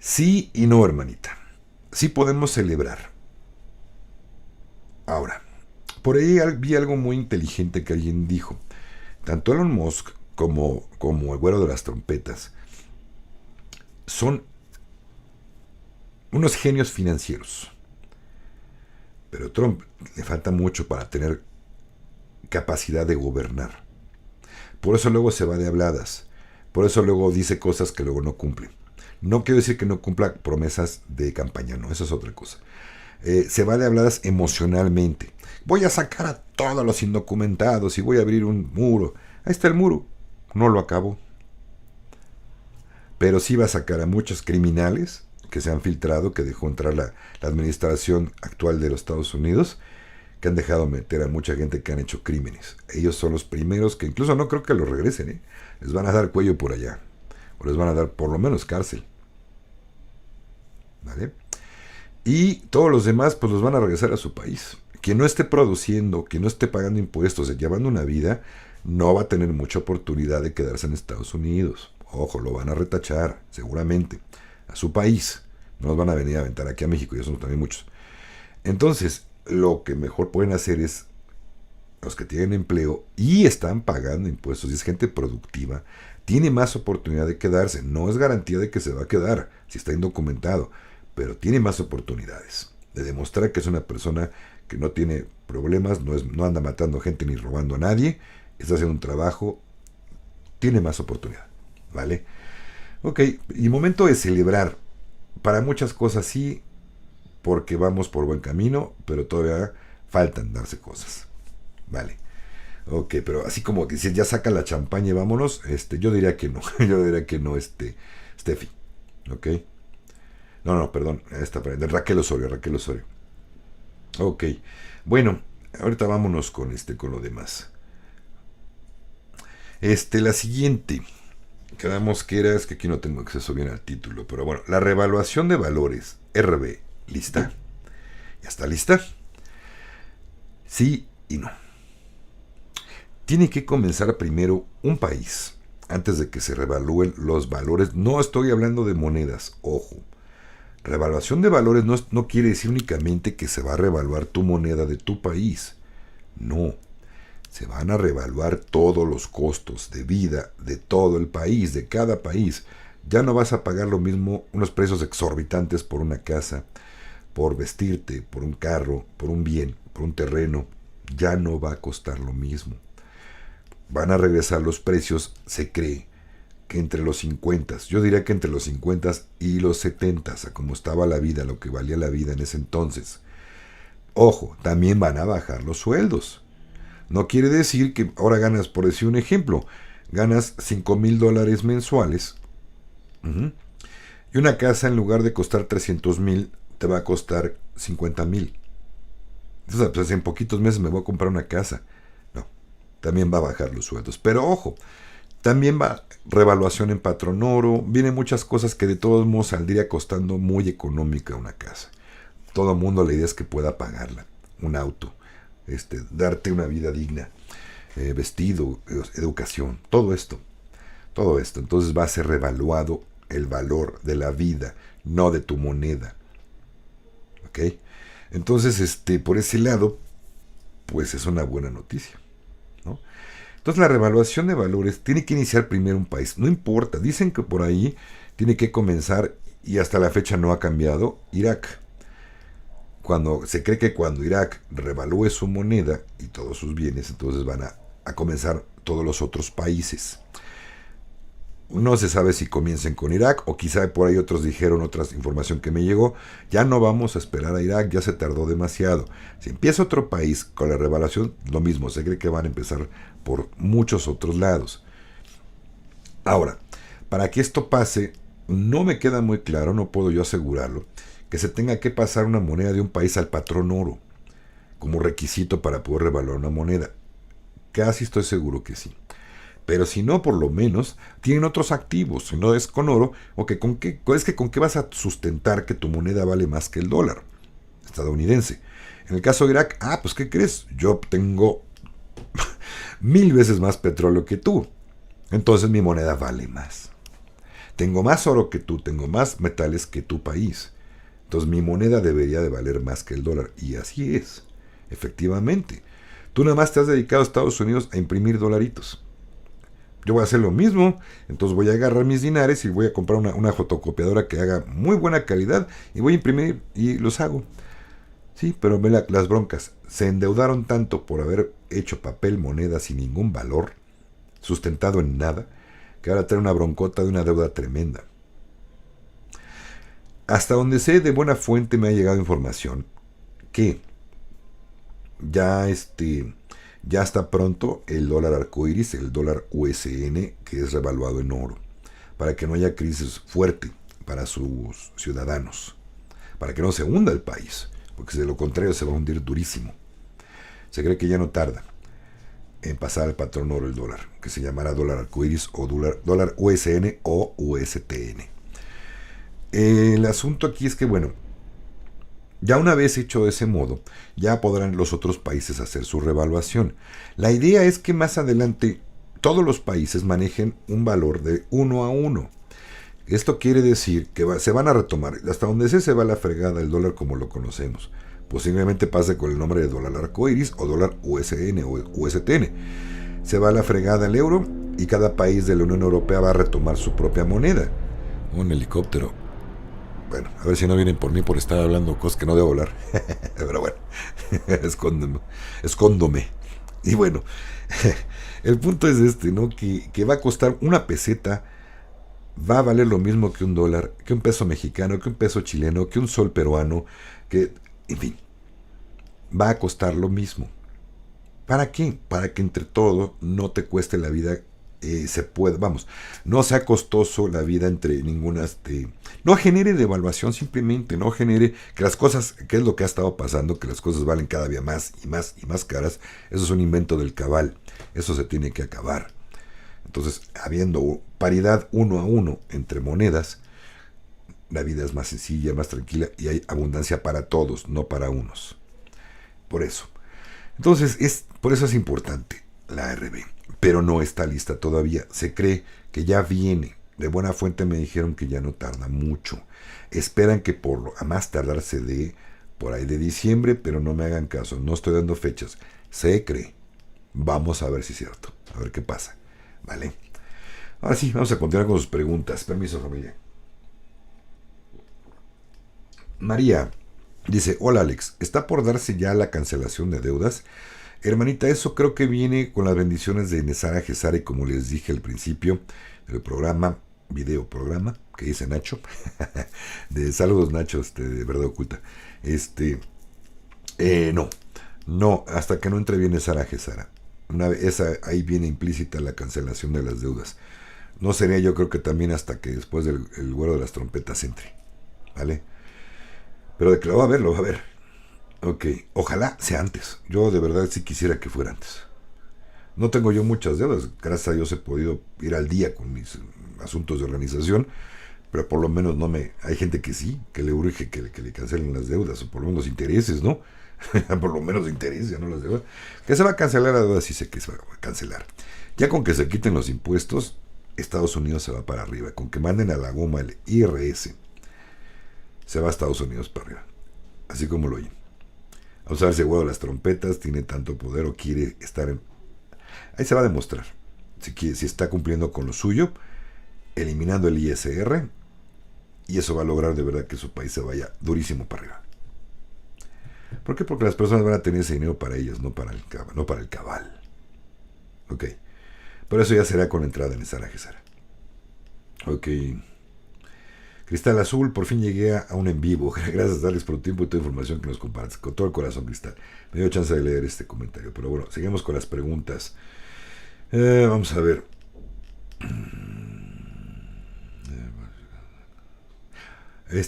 Sí y no, hermanita. Sí podemos celebrar. Ahora, por ahí vi algo muy inteligente que alguien dijo. Tanto Elon Musk como el güero de las trompetas son unos genios financieros. Pero Trump le falta mucho para tener capacidad de gobernar. Por eso luego se va de habladas. Por eso luego dice cosas que luego no cumple. No quiero decir que no cumpla promesas de campaña, no, eso es otra cosa. Se va de habladas emocionalmente. Voy a sacar a todos los indocumentados y voy a abrir un muro. Ahí está el muro. No lo acabo. Pero sí va a sacar a muchos criminales que se han filtrado, que dejó entrar la administración actual de los Estados Unidos, que han dejado meter a mucha gente que han hecho crímenes. Ellos son los primeros que incluso no creo que los regresen, ¿eh? Les van a dar cuello por allá. O les van a dar por lo menos cárcel. ¿Vale? Y todos los demás pues los van a regresar a su país. Quien no esté produciendo, quien no esté pagando impuestos, llevando una vida, no va a tener mucha oportunidad de quedarse en Estados Unidos. Ojo, lo van a retachar, seguramente, a su país. No nos van a venir a aventar aquí a México, y eso también muchos. Entonces, lo que mejor pueden hacer es, los que tienen empleo y están pagando impuestos, y es gente productiva, tiene más oportunidad de quedarse. No es garantía de que se va a quedar, si está indocumentado, pero tiene más oportunidades de demostrar que es una persona que no tiene problemas, no anda matando gente ni robando a nadie, está haciendo un trabajo, tiene más oportunidad, ¿vale? Ok, y momento de celebrar. Para muchas cosas sí, porque vamos por buen camino, pero todavía faltan darse cosas, ¿vale? Ok, pero así como que si ya saca la champaña y vámonos, yo diría que no, yo diría que no, Steffi, ¿ok? No, perdón, de Raquel Osorio. Ok, bueno, ahorita vámonos con lo demás. La siguiente, quedamos que era, es que aquí no tengo acceso bien al título, pero bueno, la revaluación de valores, RB, ¿lista? ¿Ya está lista? Sí y no. Tiene que comenzar primero un país, antes de que se revalúen los valores. No estoy hablando de monedas, ojo. Revaluación de valores no quiere decir únicamente que se va a revaluar tu moneda de tu país. No, se van a revaluar todos los costos de vida de todo el país, de cada país. Ya no vas a pagar lo mismo, unos precios exorbitantes por una casa, por vestirte, por un carro, por un bien, por un terreno. Ya no va a costar lo mismo. Van a regresar los precios, se cree, que entre los 50, yo diría que entre los 50 y los 70, a como estaba la vida, lo que valía la vida en ese entonces. Ojo, también van a bajar los sueldos. No quiere decir que ahora ganas, por decir un ejemplo, ganas $5,000 mensuales, y una casa en lugar de costar 300,000 te va a costar 50,000. Entonces, pues en poquitos meses me voy a comprar una casa. No, también va a bajar los sueldos. Pero ojo, también va revaluación en patrón oro, vienen muchas cosas que de todos modos saldría costando muy económica una casa. Todo el mundo, la idea es que pueda pagarla, un auto, darte una vida digna, vestido, educación, todo esto. Entonces va a ser revaluado el valor de la vida, no de tu moneda. ¿Ok? Entonces, por ese lado, pues es una buena noticia, ¿no? Entonces la revaluación de valores tiene que iniciar primero un país. No importa, dicen que por ahí tiene que comenzar, y hasta la fecha no ha cambiado, Irak. Se cree que cuando Irak revalúe su moneda y todos sus bienes, entonces van a comenzar todos los otros países. No se sabe si comiencen con Irak, o quizá por ahí otros dijeron, otra información que me llegó, ya no vamos a esperar a Irak, ya se tardó demasiado. Si empieza otro país con la revaluación, lo mismo, se cree que van a empezar por muchos otros lados. Ahora, para que esto pase, no me queda muy claro, no puedo yo asegurarlo, que se tenga que pasar una moneda de un país al patrón oro como requisito para poder revaluar una moneda. Casi estoy seguro que sí. Pero si no, por lo menos tienen otros activos. Si no es con oro, o que con qué vas a sustentar que tu moneda vale más que el dólar estadounidense. En el caso de Irak, pues ¿qué crees? Yo tengo 1000 veces más petróleo que tú. Entonces mi moneda vale más. Tengo más oro que tú, tengo más metales que tu país. Entonces mi moneda debería de valer más que el dólar. Y así es, efectivamente. Tú nada más te has dedicado a Estados Unidos a imprimir dolaritos. Yo voy a hacer lo mismo, entonces voy a agarrar mis dinares y voy a comprar una fotocopiadora que haga muy buena calidad y voy a imprimir y los hago. Sí, pero ve las broncas. Se endeudaron tanto por haber hecho papel moneda sin ningún valor, sustentado en nada, que ahora trae una broncota de una deuda tremenda. Hasta donde sé, de buena fuente me ha llegado información que ya está pronto el dólar arcoíris, el dólar USN, que es revaluado en oro, para que no haya crisis fuerte para sus ciudadanos, para que no se hunda el país, porque de lo contrario se va a hundir durísimo. Se cree que ya no tarda en pasar al patrón oro el dólar, que se llamará dólar arcoíris o dólar USN o USTN. El asunto aquí es que, bueno, ya una vez hecho de ese modo, ya podrán los otros países hacer su revaluación. La idea es que más adelante todos los países manejen un valor de 1 a 1. Esto quiere decir que se van a retomar, hasta donde se va la fregada el dólar como lo conocemos. Posiblemente pase con el nombre de dólar arcoíris o dólar USN o USTN. Se va a la fregada el euro y cada país de la Unión Europea va a retomar su propia moneda. Un helicóptero. Bueno, a ver si no vienen por mí por estar hablando cosas que no debo hablar. Pero bueno, escóndome. Y bueno, el punto es este, ¿no? Que va a costar una peseta, va a valer lo mismo que un dólar, que un peso mexicano, que un peso chileno, que un sol peruano, que, en fin, va a costar lo mismo. ¿Para qué? Para que entre todo no te cueste la vida, se puede, vamos, no sea costoso la vida entre ninguna, no genere devaluación, simplemente no genere que las cosas, que es lo que ha estado pasando, que las cosas valen cada día más y más y más caras. Eso es un invento del cabal, eso se tiene que acabar. Entonces, habiendo paridad 1 a 1 entre monedas, la vida es más sencilla, más tranquila y hay abundancia para todos, no para unos. Por eso. Entonces, por eso es importante la ARB, pero no está lista todavía. Se cree que ya viene. De buena fuente me dijeron que ya no tarda mucho. Esperan que a más tardar se dé por ahí de diciembre, pero no me hagan caso. No estoy dando fechas. Se cree. Vamos a ver si es cierto. A ver qué pasa. ¿Vale? Ahora sí, vamos a continuar con sus preguntas. Permiso, familia. María dice, hola Alex, ¿está por darse ya la cancelación de deudas? Hermanita, eso creo que viene con las bendiciones de Nesara Gesara y como les dije al principio del programa, video programa, que dice Nacho, de saludos Nacho, de Verdad Oculta, no, hasta que no entre bien Nesara Gesara. Ahí viene implícita la cancelación de las deudas. No sería yo creo que también hasta que después del vuelo de las trompetas entre, ¿vale? Pero de que lo va a ver. Ok, ojalá sea antes. Yo de verdad sí quisiera que fuera antes. No tengo yo muchas deudas. Gracias a Dios he podido ir al día con mis asuntos de organización. Pero por lo menos hay gente que sí, que le urge que le cancelen las deudas. O por lo menos los intereses, ¿no? Por lo menos intereses, ya no las deudas. Que se va a cancelar la deuda, sí sé que se va a cancelar. Ya con que se quiten los impuestos, Estados Unidos se va para arriba. Con que manden a la goma el IRS, se va a Estados Unidos para arriba. Así como lo oyen. Vamos a ver si el huevo de las trompetas tiene tanto poder o quiere estar en... Ahí se va a demostrar si está cumpliendo con lo suyo, eliminando el ISR, y eso va a lograr de verdad que su país se vaya durísimo para arriba. ¿Por qué? Porque las personas van a tener ese dinero para ellas, no para el cabal. Ok. Pero eso ya será con la entrada en Sara Gesara. Ok. Cristal Azul, por fin llegué a un en vivo. Gracias, Alex, por tu tiempo y tu información que nos compartes. Con todo el corazón, Cristal. Me dio chance de leer este comentario. Pero bueno, seguimos con las preguntas. Vamos a ver.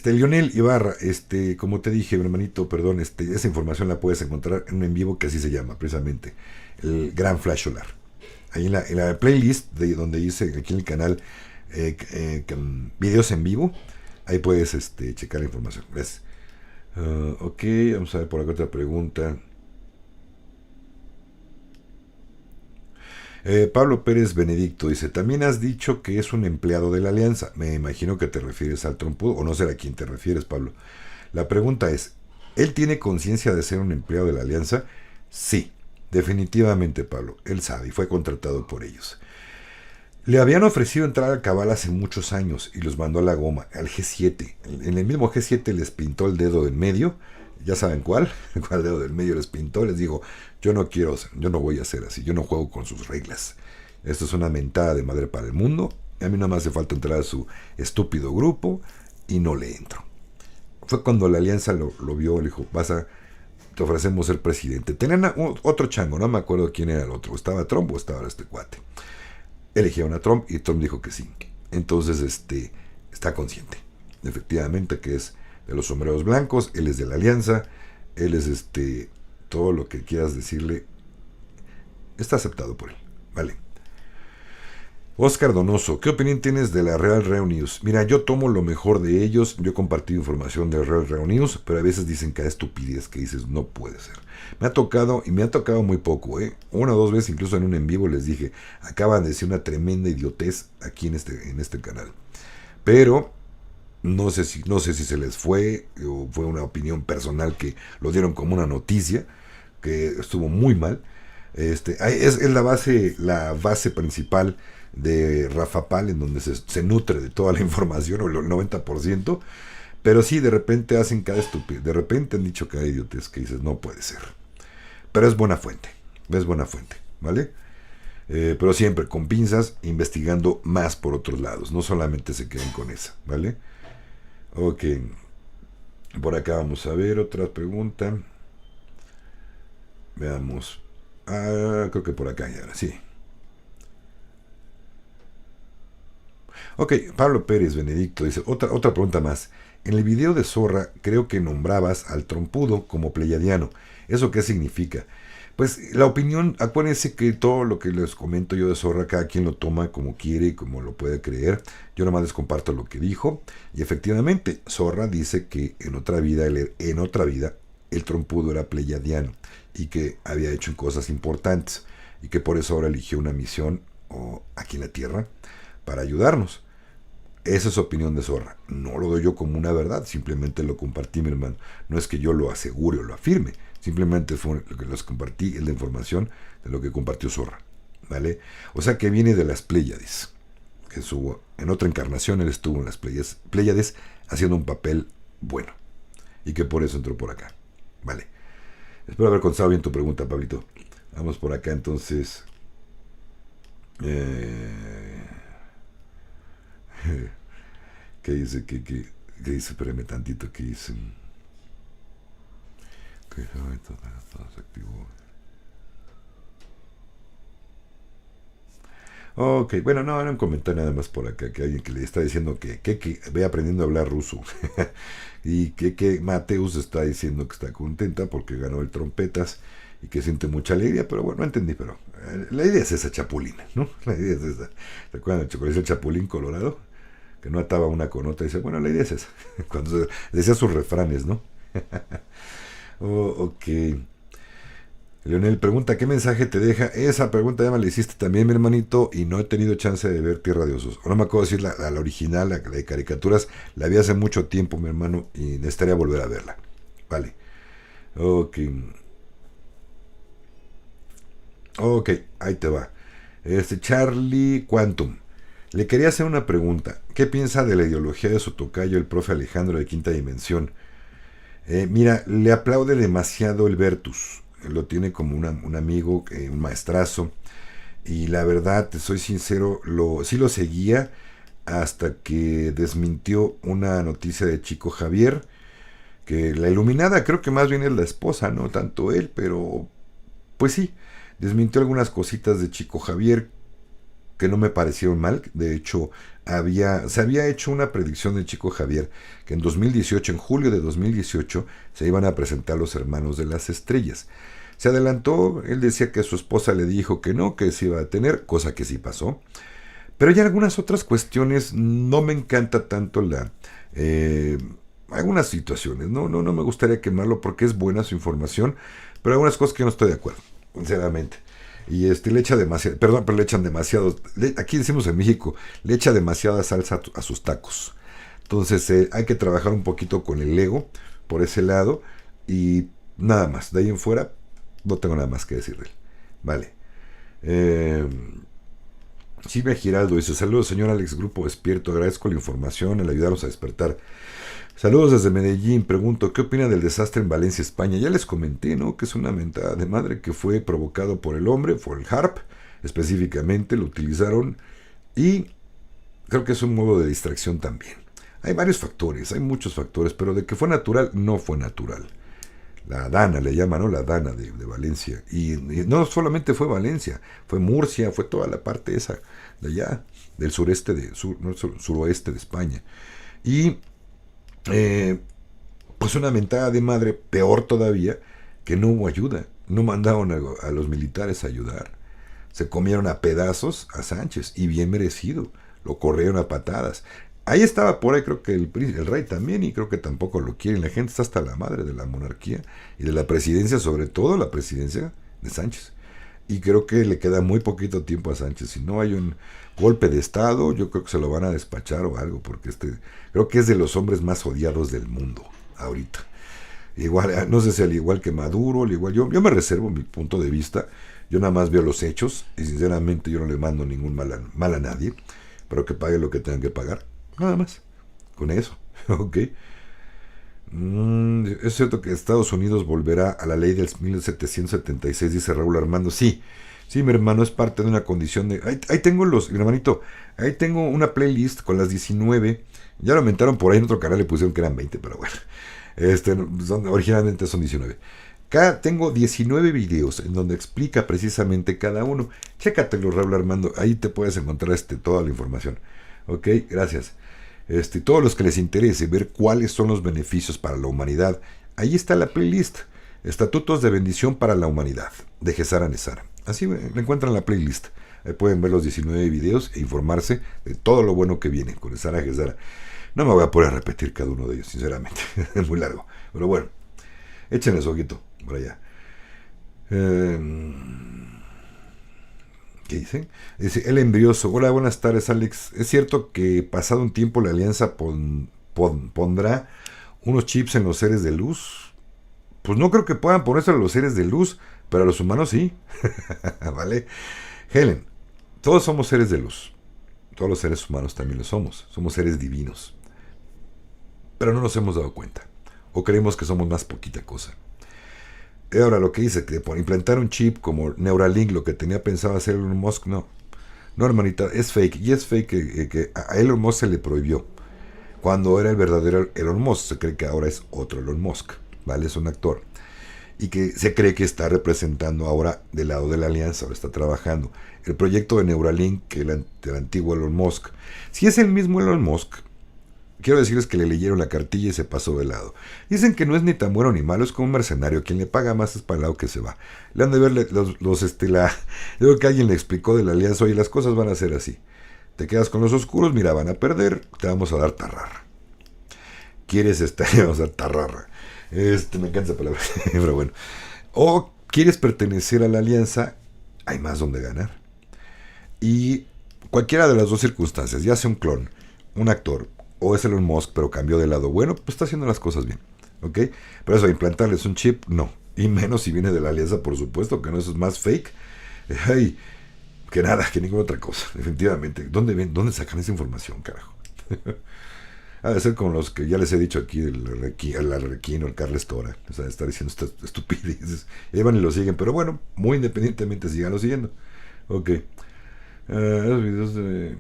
Lionel Ibarra, como te dije, hermanito, perdón, esa información la puedes encontrar en un en vivo que así se llama, precisamente. El Gran Flash Solar. Ahí en la playlist donde hice aquí en el canal videos en vivo, ahí puedes checar la información. Gracias. Ok, vamos a ver por acá otra pregunta. Pablo Pérez Benedicto dice, también has dicho que es un empleado de la Alianza. Me imagino que te refieres al trompudo, o no sé a quién te refieres, Pablo. La pregunta es, ¿él tiene conciencia de ser un empleado de la Alianza? Sí, definitivamente, Pablo. Él sabe y fue contratado por ellos. Le habían ofrecido entrar al cabal hace muchos años y los mandó a la goma, al G7. En el mismo G7 les pintó el dedo en medio, ya saben cuál dedo del medio les pintó, les dijo, yo no voy a hacer así, yo no juego con sus reglas. Esto es una mentada de madre para el mundo, y a mí no me hace falta entrar a su estúpido grupo y no le entro. Fue cuando la Alianza lo vio, le dijo, te ofrecemos ser presidente. Tenían otro chango, no me acuerdo quién era el otro, estaba Trump o estaba este cuate. Eligieron a Trump y Trump dijo que sí. Entonces está consciente, efectivamente, que es de los sombreros blancos, él es de la Alianza, él es todo lo que quieras decirle está aceptado por él, ¿vale? Oscar Donoso, ¿qué opinión tienes de la Real Reo News? Mira, yo tomo lo mejor de ellos, yo he compartido información de Real Reo News, pero a veces dicen cada estupidez que dices, no puede ser. Me ha tocado, y me ha tocado muy poco, una o dos veces, incluso en un en vivo les dije, acaban de decir una tremenda idiotez aquí en este canal. Pero no sé si se les fue, o fue una opinión personal que lo dieron como una noticia, que estuvo muy mal. Es la base principal de Rafa Pal, en donde se nutre de toda la información, o el 90%, pero sí, de repente hacen cada estupidez, de repente han dicho cada idiotez que dices, no puede ser. Pero es buena fuente, ¿vale? Pero siempre con pinzas, investigando más por otros lados, no solamente se queden con esa, ¿vale? Ok, por acá vamos a ver otra pregunta. Veamos. Creo que por acá ya, sí. Ok, Pablo Pérez Benedicto dice, otra pregunta más. En el video de Zorra creo que nombrabas al trompudo como pleyadiano. ¿Eso qué significa? Pues la opinión, acuérdense que todo lo que les comento yo de Zorra, cada quien lo toma como quiere y como lo puede creer. Yo nomás les comparto lo que dijo. Y efectivamente, Zorra dice que en otra vida el trompudo era pleyadiano y que había hecho cosas importantes y que por eso ahora eligió una misión aquí en la Tierra para ayudarnos. Esa es su opinión de Zorra. No lo doy yo como una verdad, simplemente lo compartí, mi hermano. No es que yo lo asegure o lo afirme, simplemente fue lo que les compartí, es la información de lo que compartió Zorra, ¿vale? O sea que viene de las Pléyades, que en otra encarnación él estuvo en las Pléyades haciendo un papel bueno, y que por eso entró por acá, ¿vale? Espero haber contestado bien tu pregunta, Pablito. Vamos por acá entonces. ¿Qué dice? ¿Qué dice? Espérame tantito. ¿Qué dice? Que todo se activó. Ok, bueno, no, era un comentario nada más por acá, que alguien que le está diciendo que ve aprendiendo a hablar ruso. Y que Mateus está diciendo que está contenta porque ganó el trompetas y que siente mucha alegría, pero bueno, no entendí, pero la idea es esa, chapulina, ¿no? La idea es esa. ¿Se acuerdan del chapulín colorado? Que no ataba una con otra y dice, bueno, la idea es esa. Cuando decía sus refranes, ¿no? Ok. Leonel pregunta, ¿qué mensaje te deja? Esa pregunta ya me la hiciste también, mi hermanito, y no he tenido chance de ver Tierra de Osos. No me acuerdo decir la original, la de caricaturas, la vi hace mucho tiempo, mi hermano, y necesitaría volver a verla. Vale. Ok. Ok, ahí te va. Charlie Quantum. Le quería hacer una pregunta. ¿Qué piensa de la ideología de su tocayo, el profe Alejandro de Quinta Dimensión? Mira, le aplaude demasiado el Vertus. Lo tiene como un amigo, un maestrazo. Y la verdad, te soy sincero, sí lo seguía hasta que desmintió una noticia de Chico Javier, que la iluminada creo que más bien es la esposa, no tanto él, pero pues sí, desmintió algunas cositas de Chico Javier que no me parecieron mal. De hecho, se había hecho una predicción de Chico Javier que en 2018, en julio de 2018, se iban a presentar los Hermanos de las Estrellas. Se adelantó, él decía que su esposa le dijo que no, que se iba a tener, cosa que sí pasó. Pero hay algunas otras cuestiones, no me encanta tanto algunas situaciones, no me gustaría quemarlo porque es buena su información, pero hay algunas cosas que no estoy de acuerdo, sinceramente. Y le echa demasiado, perdón, pero le echan demasiado, aquí decimos en México, le echa demasiada salsa a sus tacos. Entonces hay que trabajar un poquito con el ego por ese lado y nada más, de ahí en fuera no tengo nada más que decir de él. Vale. Silvia Giraldo dice, saludos señor Alex, Grupo Despierto, agradezco la información, el ayudarnos a despertar. Saludos desde Medellín, pregunto, ¿qué opina del desastre en Valencia, España? Ya les comenté, ¿no? Que es una mentada de madre que fue provocado por el hombre, por el HARP, específicamente, lo utilizaron y creo que es un modo de distracción también. Hay varios factores, hay muchos factores, pero de que fue natural, no fue natural. La Dana le llaman, ¿no? La Dana de Valencia. Y no solamente fue Valencia, fue Murcia, fue toda la parte esa de allá, del suroeste de España. Y pues una mentada de madre, peor todavía, que no hubo ayuda. No mandaron a los militares a ayudar. Se comieron a pedazos a Sánchez, y bien merecido. Lo corrieron a patadas. Ahí estaba por ahí, creo que el rey también, y creo que tampoco lo quieren. La gente está hasta la madre de la monarquía y de la presidencia, sobre todo la presidencia de Sánchez. Y creo que le queda muy poquito tiempo a Sánchez. Si no hay un golpe de estado, yo creo que se lo van a despachar o algo, porque creo que es de los hombres más odiados del mundo ahorita. Igual, no sé si al igual que Maduro, al igual, yo me reservo mi punto de vista. Yo nada más veo los hechos y sinceramente yo no le mando ningún mal a nadie, pero que pague lo que tengan que pagar. Nada más. Con eso. Ok. Es cierto que Estados Unidos volverá a la ley del 1776, dice Raúl Armando. Sí, sí, mi hermano, es parte de una condición de... Ahí tengo mi hermanito, ahí tengo una playlist con las 19. Ya lo aumentaron por ahí en otro canal, le pusieron que eran 20, pero bueno. Originalmente son 19. Acá tengo 19 videos en donde explica precisamente cada uno. Chécatelo, Raúl Armando, ahí te puedes encontrar toda la información. Ok, gracias. Todos los que les interese ver cuáles son los beneficios para la humanidad, ahí está la playlist, Estatutos de Bendición para la Humanidad, de Gesara Nesara. Así le encuentran la playlist. Ahí pueden ver los 19 videos e informarse de todo lo bueno que viene con Sara Gesara. No me voy a poder repetir cada uno de ellos, sinceramente. Es muy largo. Pero bueno, échenle su ojito por allá. ¿Qué dicen? Dice El Embrioso. Hola, buenas tardes, Alex. ¿Es cierto que pasado un tiempo la alianza pondrá unos chips en los seres de luz? Pues no creo que puedan ponerse a los seres de luz, pero a los humanos sí. ¿Vale? Helen, todos somos seres de luz. Todos los seres humanos también lo somos. Somos seres divinos. Pero no nos hemos dado cuenta. O creemos que somos más poquita cosa. Ahora, lo que dice, que por implantar un chip como Neuralink, lo que tenía pensado hacer Elon Musk, no. No, hermanita, es fake. Y es fake que a Elon Musk se le prohibió. Cuando era el verdadero Elon Musk, se cree que ahora es otro Elon Musk. ¿Vale? Es un actor. Y que se cree que está representando ahora del lado de la alianza, ahora está trabajando. El proyecto de Neuralink, que el antiguo Elon Musk. Si es el mismo Elon Musk, quiero decirles que le leyeron la cartilla y se pasó de lado. Dicen que no es ni tan bueno ni malo, es como un mercenario. Quien le paga más es para el lado que se va. Le han de ver yo creo que alguien le explicó de la alianza, oye, las cosas van a ser así. Te quedas con los oscuros, mira, van a perder, te vamos a dar tarrarra. ¿Quieres vamos a dar tarrarra? Me encanta esa palabra, pero bueno. O quieres pertenecer a la alianza, hay más donde ganar. Y cualquiera de las dos circunstancias, ya sea un clon, un actor, o es Elon Musk, pero cambió de lado bueno, pues está haciendo las cosas bien, ¿ok? Pero eso, implantarles un chip, no. Y menos si viene de la alianza, por supuesto, que no, eso es más fake. Ay, que nada, que ninguna otra cosa, definitivamente. ¿Dónde sacan esa información, carajo? Ha de ser como los que ya les he dicho aquí, el Arrequino, el Carles Tora, o sea, estar diciendo estas estupideces. Y van y lo siguen, pero bueno, muy independientemente, síganlo siguiendo. Ok. Los videos de...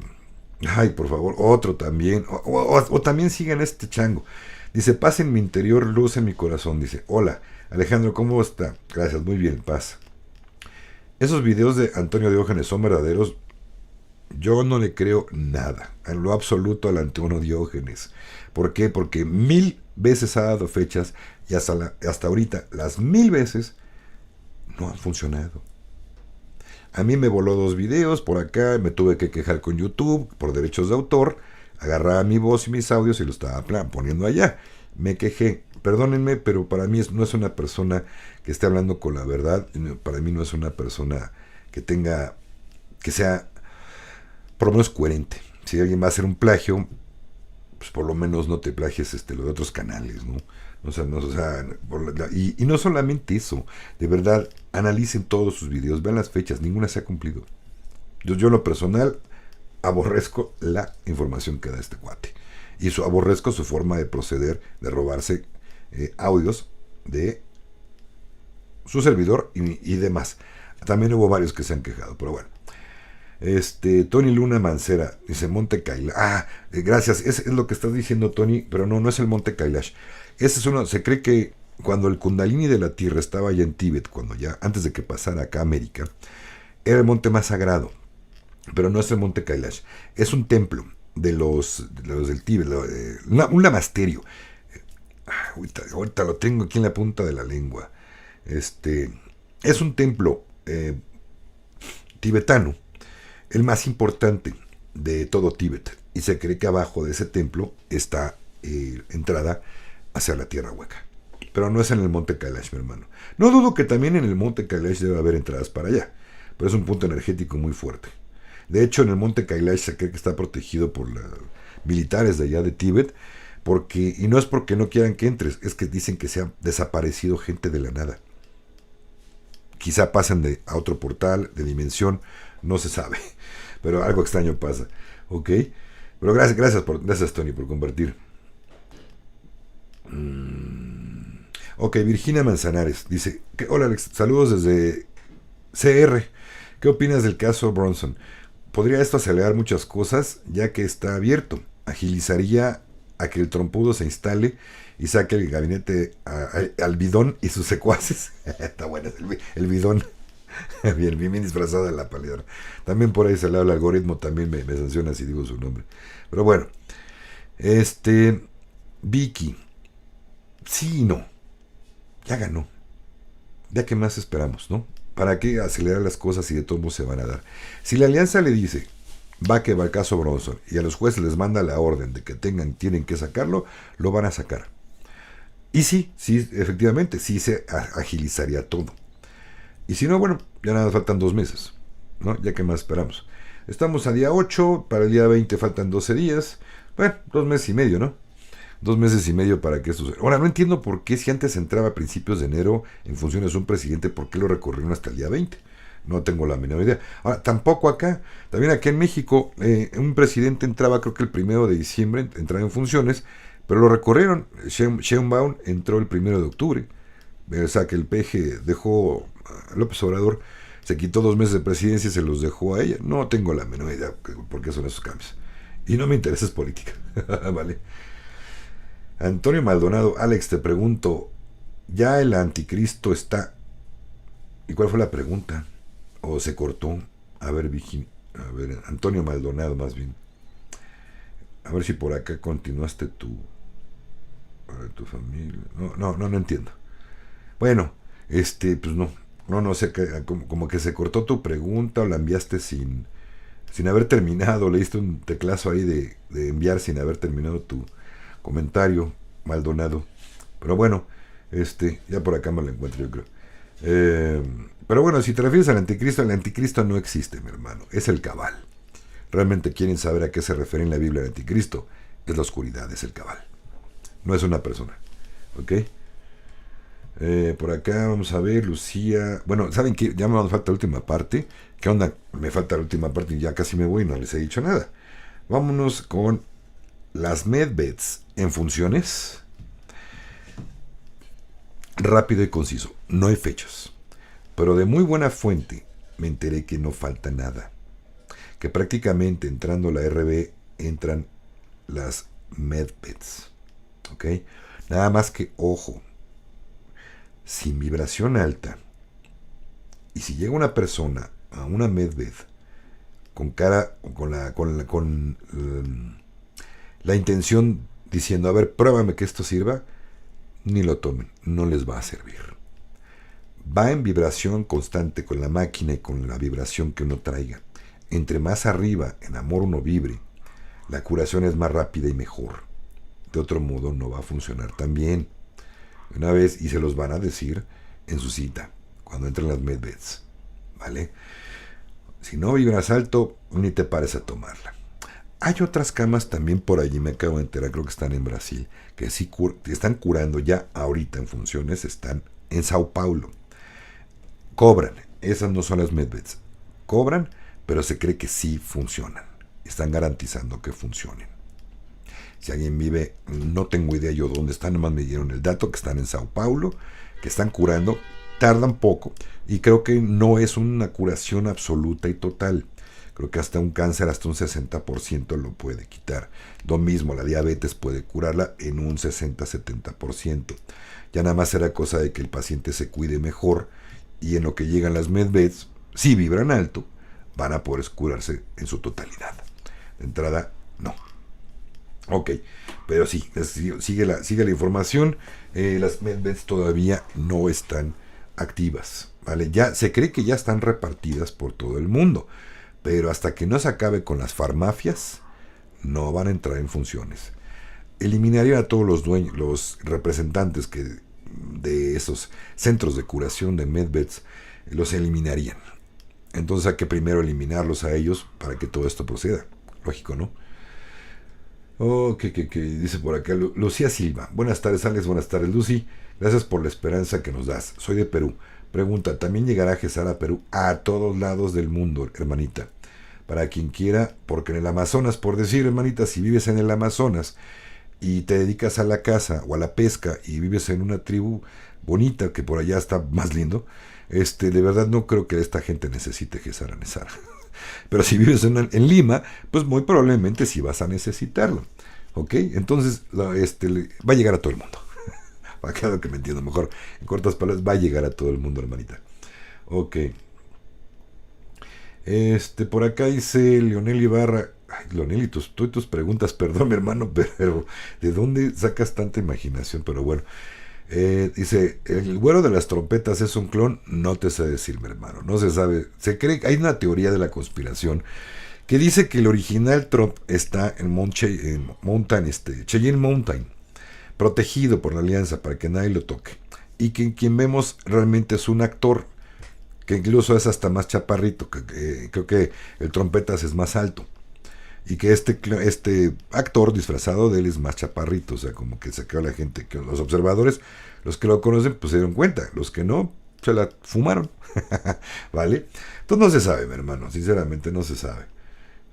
Ay, por favor, otro también. O también sigan este chango. Dice, paz en mi interior, luz en mi corazón. Dice, hola, Alejandro, ¿cómo está? Gracias, muy bien, paz. Esos videos de Antonio Diógenes son verdaderos. Yo no le creo nada, en lo absoluto, al Antonio Diógenes. ¿Por qué? Porque 1000 veces ha dado fechas y hasta ahorita las 1000 veces no han funcionado. A mí me voló 2 videos por acá, me tuve que quejar con YouTube por derechos de autor, agarraba mi voz y mis audios y lo estaba poniendo allá. Me quejé, perdónenme, pero para mí no es una persona que esté hablando con la verdad, para mí no es una persona que sea por lo menos coherente. Si alguien va a hacer un plagio, pues por lo menos no te plagies lo de otros canales, ¿no? Y no solamente eso, de verdad, analicen todos sus videos, vean las fechas, ninguna se ha cumplido. Yo en lo personal aborrezco la información que da este cuate. Y aborrezco su forma de proceder, de robarse audios de su servidor y demás. También hubo varios que se han quejado, pero bueno. Tony Luna Mancera dice Monte Kailash. Gracias, es lo que estás diciendo, Tony, pero no es el Monte Kailash. Ese es se cree que cuando el Kundalini de la Tierra estaba allá en Tíbet, antes de que pasara acá a América, era el monte más sagrado, pero no es el Monte Kailash, es un templo de los del Tíbet, un lamasterio. Ahorita lo tengo aquí en la punta de la lengua. Este, es un templo tibetano, el más importante de todo Tíbet. Y se cree que abajo de ese templo está entrada hacia la tierra hueca. Pero no es en el monte Kailash, mi hermano. No dudo que también en el monte Kailash debe haber entradas para allá, pero es un punto energético muy fuerte. De hecho, en el monte Kailash se cree que está protegido por los militares de allá de Tíbet, y no es porque no quieran que entres, es que dicen que se ha desaparecido gente de la nada. Quizá pasen a otro portal, de dimensión, no se sabe, pero algo extraño pasa, ¿ok? Pero gracias Tony, por compartir. Ok, Virginia Manzanares dice, hola Alex, saludos desde CR. ¿Qué opinas del caso Bronson? ¿Podría esto acelerar muchas cosas ya que está abierto? Agilizaría a que el trompudo se instale y saque el gabinete al bidón y sus secuaces. Está bueno el bidón. Bien disfrazado de la pálida. También por ahí se le habla el algoritmo, también me sanciona si digo su nombre. Pero bueno, Vicky, sí y no, ya ganó. Ya que más esperamos, ¿no? ¿Para qué acelerar las cosas si de todos modos se van a dar? Si la alianza le dice, va que va el caso Bronson, y a los jueces les manda la orden de que tienen que sacarlo, lo van a sacar. Y sí, efectivamente, sí se agilizaría todo. Y si no, bueno, ya nada, faltan 2 meses, ¿no? Ya que más esperamos. Estamos a día 8, para el día 20 faltan 12 días. Bueno, 2 meses y medio, ¿no? 2 meses y medio para que esto suceda. Ahora, no entiendo por qué si antes entraba a principios de enero en funciones un presidente, ¿por qué lo recorrieron hasta el día 20? No tengo la menor idea. Ahora, tampoco acá. También aquí en México, un presidente entraba, creo que el 1 de diciembre, entraba en funciones, pero lo recorrieron. Sheinbaum entró el 1 de octubre. O sea, que el PG dejó a López Obrador, se quitó 2 meses de presidencia y se los dejó a ella. No tengo la menor idea por qué son esos cambios. Y no me interesa es política. Vale. Antonio Maldonado, Alex, te pregunto, ¿ya el anticristo está? ¿Y cuál fue la pregunta? ¿O se cortó? A ver, Antonio Maldonado más bien. A ver si por acá continuaste tu familia. No entiendo. Bueno, pues no sé, como que se cortó tu pregunta o la enviaste sin haber terminado, leíste un teclazo ahí de enviar sin haber terminado tu comentario, Maldonado. Pero bueno, ya por acá me lo encuentro, yo creo. Pero bueno, si te refieres al anticristo, el anticristo no existe, mi hermano, es el cabal. Realmente quieren saber a qué se refiere en la Biblia el anticristo, es la oscuridad, es el cabal. No es una persona, ¿ok? Por acá vamos a ver, Lucía. Bueno, ¿saben qué? Ya me falta la última parte. ¿Qué onda? Me falta la última parte y ya casi me voy y no les he dicho nada. Vámonos con las medbeds en funciones. Rápido y conciso. No hay fechas. Pero de muy buena fuente me enteré que no falta nada. Que prácticamente entrando la RB entran las medbeds. ¿Ok? Nada más que, ojo, sin vibración alta, y si llega una persona a una medbed con la intención diciendo, a ver, pruébame que esto sirva, ni lo tomen, no les va a servir. Va en vibración constante con la máquina y con la vibración que uno traiga. Entre más arriba en amor uno vibre, la curación es más rápida y mejor. De otro modo no va a funcionar tan bien. Una vez, y se los van a decir en su cita, cuando entren las medbeds, ¿vale? Si no vibras alto, ni te pares a tomarla. Hay otras camas también por allí, me acabo de enterar, creo que están en Brasil, que sí están curando ya ahorita en funciones, están en Sao Paulo. Cobran, esas no son las medbeds, cobran, pero se cree que sí funcionan, están garantizando que funcionen. Si alguien vive, no tengo idea yo dónde están, nomás me dieron el dato que están en Sao Paulo, que están curando, tardan poco, y creo que no es una curación absoluta y total. Creo que hasta un cáncer, hasta un 60% lo puede quitar. Lo mismo, la diabetes puede curarla en un 60-70%. Ya nada más será cosa de que el paciente se cuide mejor, y en lo que llegan las medbeds, si vibran alto, van a poder curarse en su totalidad. De entrada, no. Ok, pero sí, sigue la información. Las medbeds todavía no están activas, ¿vale? Ya se cree que ya están repartidas por todo el mundo, pero hasta que no se acabe con las farmacias, no van a entrar en funciones. Eliminarían a todos los dueños, los representantes de esos centros de curación de medbeds, los eliminarían. Entonces hay que primero eliminarlos a ellos para que todo esto proceda. Lógico, ¿no? Oh, que dice por acá Lucía Silva. Buenas tardes, Alex. Buenas tardes, Lucy. Gracias por la esperanza que nos das. Soy de Perú. Pregunta, ¿también llegará Gesara a Perú? A todos lados del mundo, hermanita. Para quien quiera, porque en el Amazonas, por decir, hermanita, si vives en el Amazonas y te dedicas a la caza o a la pesca y vives en una tribu bonita, que por allá está más lindo, de verdad no creo que esta gente necesite Gesara Nesara. Pero si vives en Lima, pues muy probablemente sí vas a necesitarlo. ¿Ok? Entonces va a llegar a todo el mundo. Para que me entiendo mejor, en cortas palabras, va a llegar a todo el mundo, hermanita. Ok. Por acá dice Leonel Ibarra. Ay, Leonel, y tus preguntas, perdón, mi hermano, pero ¿de dónde sacas tanta imaginación? Pero bueno. Dice, el güero de las trompetas es un clon. No te sé decir, mi hermano, no se sabe. Se cree, hay una teoría de la conspiración que dice que el original Trump está en Cheyenne Mountain, protegido por la alianza para que nadie lo toque, y que quien vemos realmente es un actor que incluso es hasta más chaparrito, que creo que el trompetas es más alto, y que este actor disfrazado de él es más chaparrito, o sea, como que se quedó la gente, que los observadores, los que lo conocen, pues se dieron cuenta, los que no, se la fumaron, ¿vale? Entonces no se sabe, mi hermano, sinceramente no se sabe.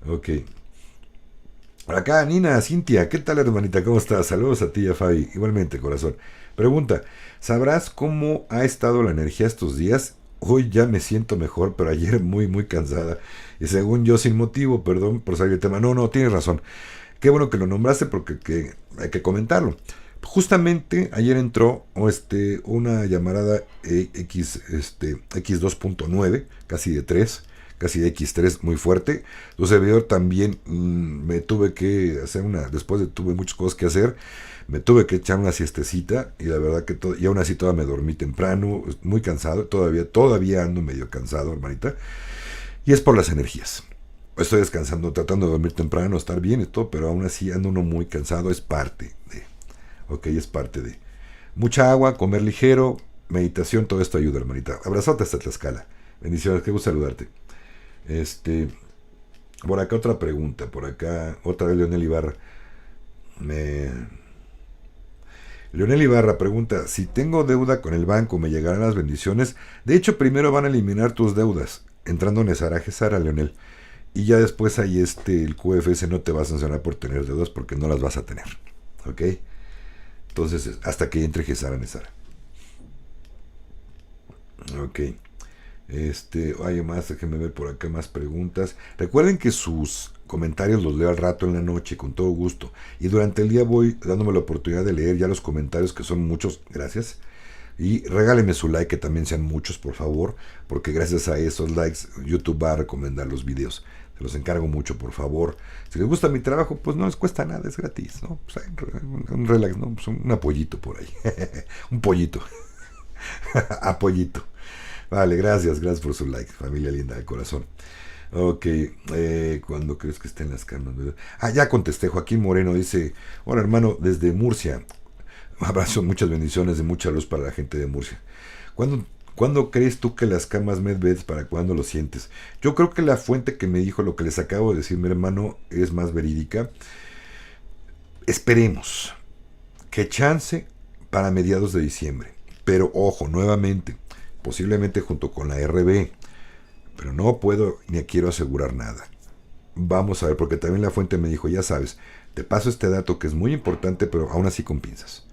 Ok. Por acá, Nina, Cintia, ¿qué tal, hermanita? ¿Cómo estás? Saludos a ti y a Fabi, igualmente, corazón. Pregunta, ¿sabrás cómo ha estado la energía estos días? Hoy ya me siento mejor, pero ayer muy, muy cansada. Y según yo, sin motivo, perdón por salir del tema. No, tienes razón. Qué bueno que lo nombraste porque hay que comentarlo. Justamente ayer entró una llamarada X2.9, casi de 3, casi de X3, muy fuerte. Tu servidor también me tuve que hacer tuve muchas cosas que hacer. Me tuve que echar una siestecita y la verdad que y aún así todavía me dormí temprano, muy cansado, todavía ando medio cansado, hermanita, y es por las energías. Estoy descansando, tratando de dormir temprano, estar bien y todo, pero aún así ando uno muy cansado, es parte de mucha agua, comer ligero, meditación, todo esto ayuda, hermanita. Abrazote hasta Tlaxcala. Bendiciones, qué gusto saludarte. Por acá otra pregunta, por acá otra vez Leonel Ibarra. Leonel Ibarra pregunta, si tengo deuda con el banco, ¿me llegarán las bendiciones? De hecho, primero van a eliminar tus deudas, entrando en Gesara, Leonel. Y ya después ahí el QFS no te va a sancionar por tener deudas porque no las vas a tener. ¿Ok? Entonces, hasta que entre Gesara Nesara. Ok. Hay más, déjenme ver por acá más preguntas. Recuerden que sus comentarios los leo al rato en la noche con todo gusto, y durante el día voy dándome la oportunidad de leer ya los comentarios, que son muchos, gracias, y regálenme su like, que también sean muchos, por favor, porque gracias a esos likes YouTube va a recomendar los videos. Se los encargo mucho, por favor. Si les gusta mi trabajo, pues no les cuesta nada, es gratis, ¿no? Pues un relax, ¿no? Pues un apoyito por ahí. Un pollito. Apoyito. Vale, gracias por su like, familia linda de corazón. Ok, ¿cuándo crees que estén las camas? Ya contesté. Joaquín Moreno dice, hola hermano, desde Murcia. Un abrazo, muchas bendiciones, de mucha luz para la gente de Murcia. ¿Cuándo crees tú que las camas medbeds, para cuándo lo sientes? Yo creo que la fuente que me dijo lo que les acabo de decir, mi hermano, es más verídica. Esperemos que chance para mediados de diciembre. Pero ojo, nuevamente, posiblemente junto con la RB, pero no puedo ni quiero asegurar nada. Vamos a ver, porque también la fuente me dijo, ya sabes, te paso este dato que es muy importante, pero aún así con pinzas.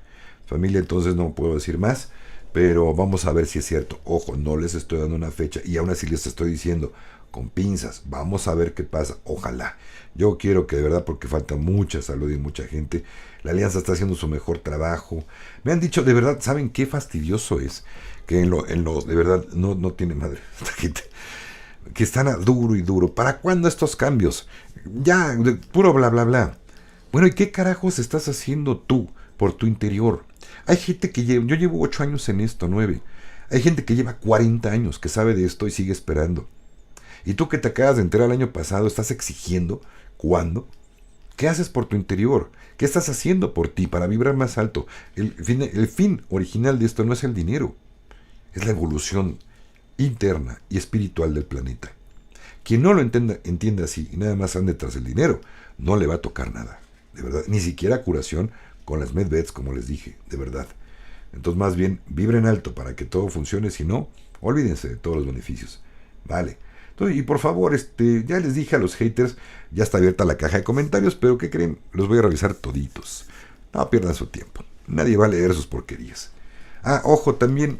Familia, entonces no puedo decir más, pero vamos a ver si es cierto. Ojo, no les estoy dando una fecha y aún así les estoy diciendo con pinzas. Vamos a ver qué pasa, ojalá. Yo quiero que de verdad, porque falta mucha salud y mucha gente. La alianza está haciendo su mejor trabajo. Me han dicho, de verdad, ¿saben qué fastidioso es? Que en lo de verdad, no tiene madre esta gente. Que están a duro y duro. ¿Para cuándo estos cambios? Ya, puro bla bla bla. Bueno, ¿y qué carajos estás haciendo tú por tu interior? Hay gente que yo llevo 8 años en esto, 9. Hay gente que lleva 40 años, que sabe de esto y sigue esperando. Y tú que te acabas de enterar el año pasado, estás exigiendo. ¿Cuándo? ¿Qué haces por tu interior? ¿Qué estás haciendo por ti para vibrar más alto? El fin original de esto no es el dinero, es la evolución interna y espiritual del planeta. Quien no lo entienda así y nada más ande tras el dinero, no le va a tocar nada, de verdad. Ni siquiera curación con las medbeds, como les dije, de verdad. Entonces más bien vibren alto para que todo funcione, si no, olvídense de todos los beneficios. Vale. Entonces, y por favor, ya les dije a los haters, ya está abierta la caja de comentarios, pero ¿qué creen? Los voy a revisar toditos. No pierdan su tiempo. Nadie va a leer sus porquerías. Ah, ojo, también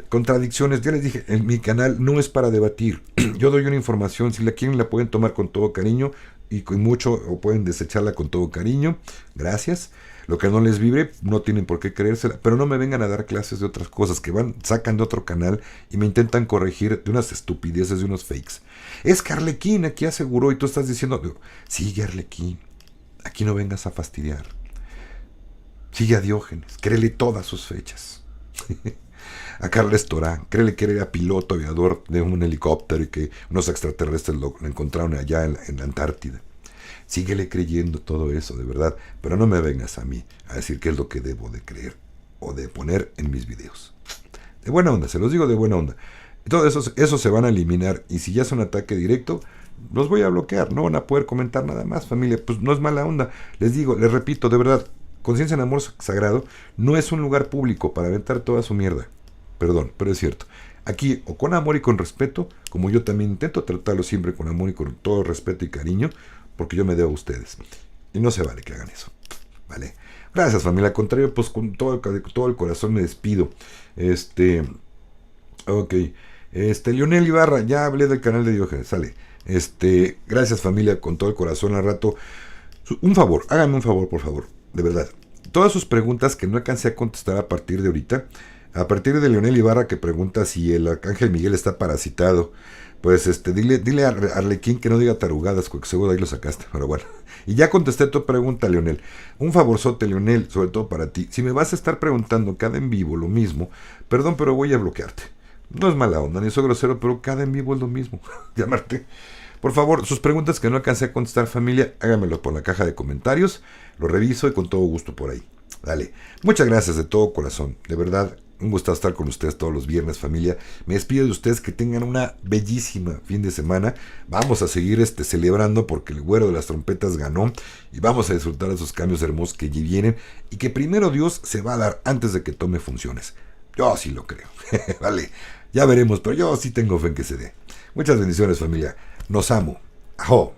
contradicciones. Ya les dije, en mi canal no es para debatir. Yo doy una información, si la quieren la pueden tomar con todo cariño y con mucho, o pueden desecharla con todo cariño. Gracias. Lo que no les vibre, no tienen por qué creérsela, pero no me vengan a dar clases de otras cosas que sacan de otro canal y me intentan corregir de unas estupideces, de unos fakes. Es que Arlequín aquí aseguró y tú estás diciendo, sigue Arlequín, aquí no vengas a fastidiar. Sigue a Diógenes, créele todas sus fechas. A Carles Torán, créele que era piloto aviador de un helicóptero y que unos extraterrestres lo encontraron allá en la Antártida. Síguele creyendo todo eso, de verdad, pero no me vengas a mí a decir qué es lo que debo de creer o de poner en mis videos. De buena onda, se los digo de buena onda. Todo eso se van a eliminar y si ya es un ataque directo, los voy a bloquear, no van a poder comentar nada más, familia, pues no es mala onda. Les digo, les repito, de verdad, Conciencia en Amor Sagrado no es un lugar público para aventar toda su mierda. Perdón, pero es cierto. Aquí, o con amor y con respeto, como yo también intento tratarlo siempre con amor y con todo respeto y cariño, porque yo me debo a ustedes. Y no se vale que hagan eso. ¿Vale? Gracias, familia. Al contrario, pues con todo el corazón me despido. Ok. Leonel Ibarra, ya hablé del canal de Diógenes. Sale. Gracias, familia, con todo el corazón al rato. Un favor, háganme un favor, por favor. De verdad. Todas sus preguntas que no alcancé a contestar a partir de ahorita, a partir de Leonel Ibarra que pregunta si el Arcángel Miguel está parasitado, pues dile a Arlequín que no diga tarugadas, porque seguro ahí lo sacaste, pero bueno. Y ya contesté tu pregunta, Leonel. Un favorzote, Leonel, sobre todo para ti. Si me vas a estar preguntando cada en vivo lo mismo, perdón, pero voy a bloquearte. No es mala onda, ni soy grosero, pero cada en vivo es lo mismo. Llamarte. Por favor, sus preguntas que no alcancé a contestar, familia, háganmelo por la caja de comentarios. Lo reviso y con todo gusto por ahí. Dale. Muchas gracias de todo corazón. De verdad, un gusto estar con ustedes todos los viernes, familia. Me despido de ustedes, que tengan una bellísima fin de semana. Vamos a seguir celebrando porque el güero de las trompetas ganó y vamos a disfrutar de esos cambios hermosos que allí vienen y que primero Dios se va a dar antes de que tome funciones. Yo sí lo creo. Vale, ya veremos, pero yo sí tengo fe en que se dé. Muchas bendiciones, familia. Nos amo. Ajo.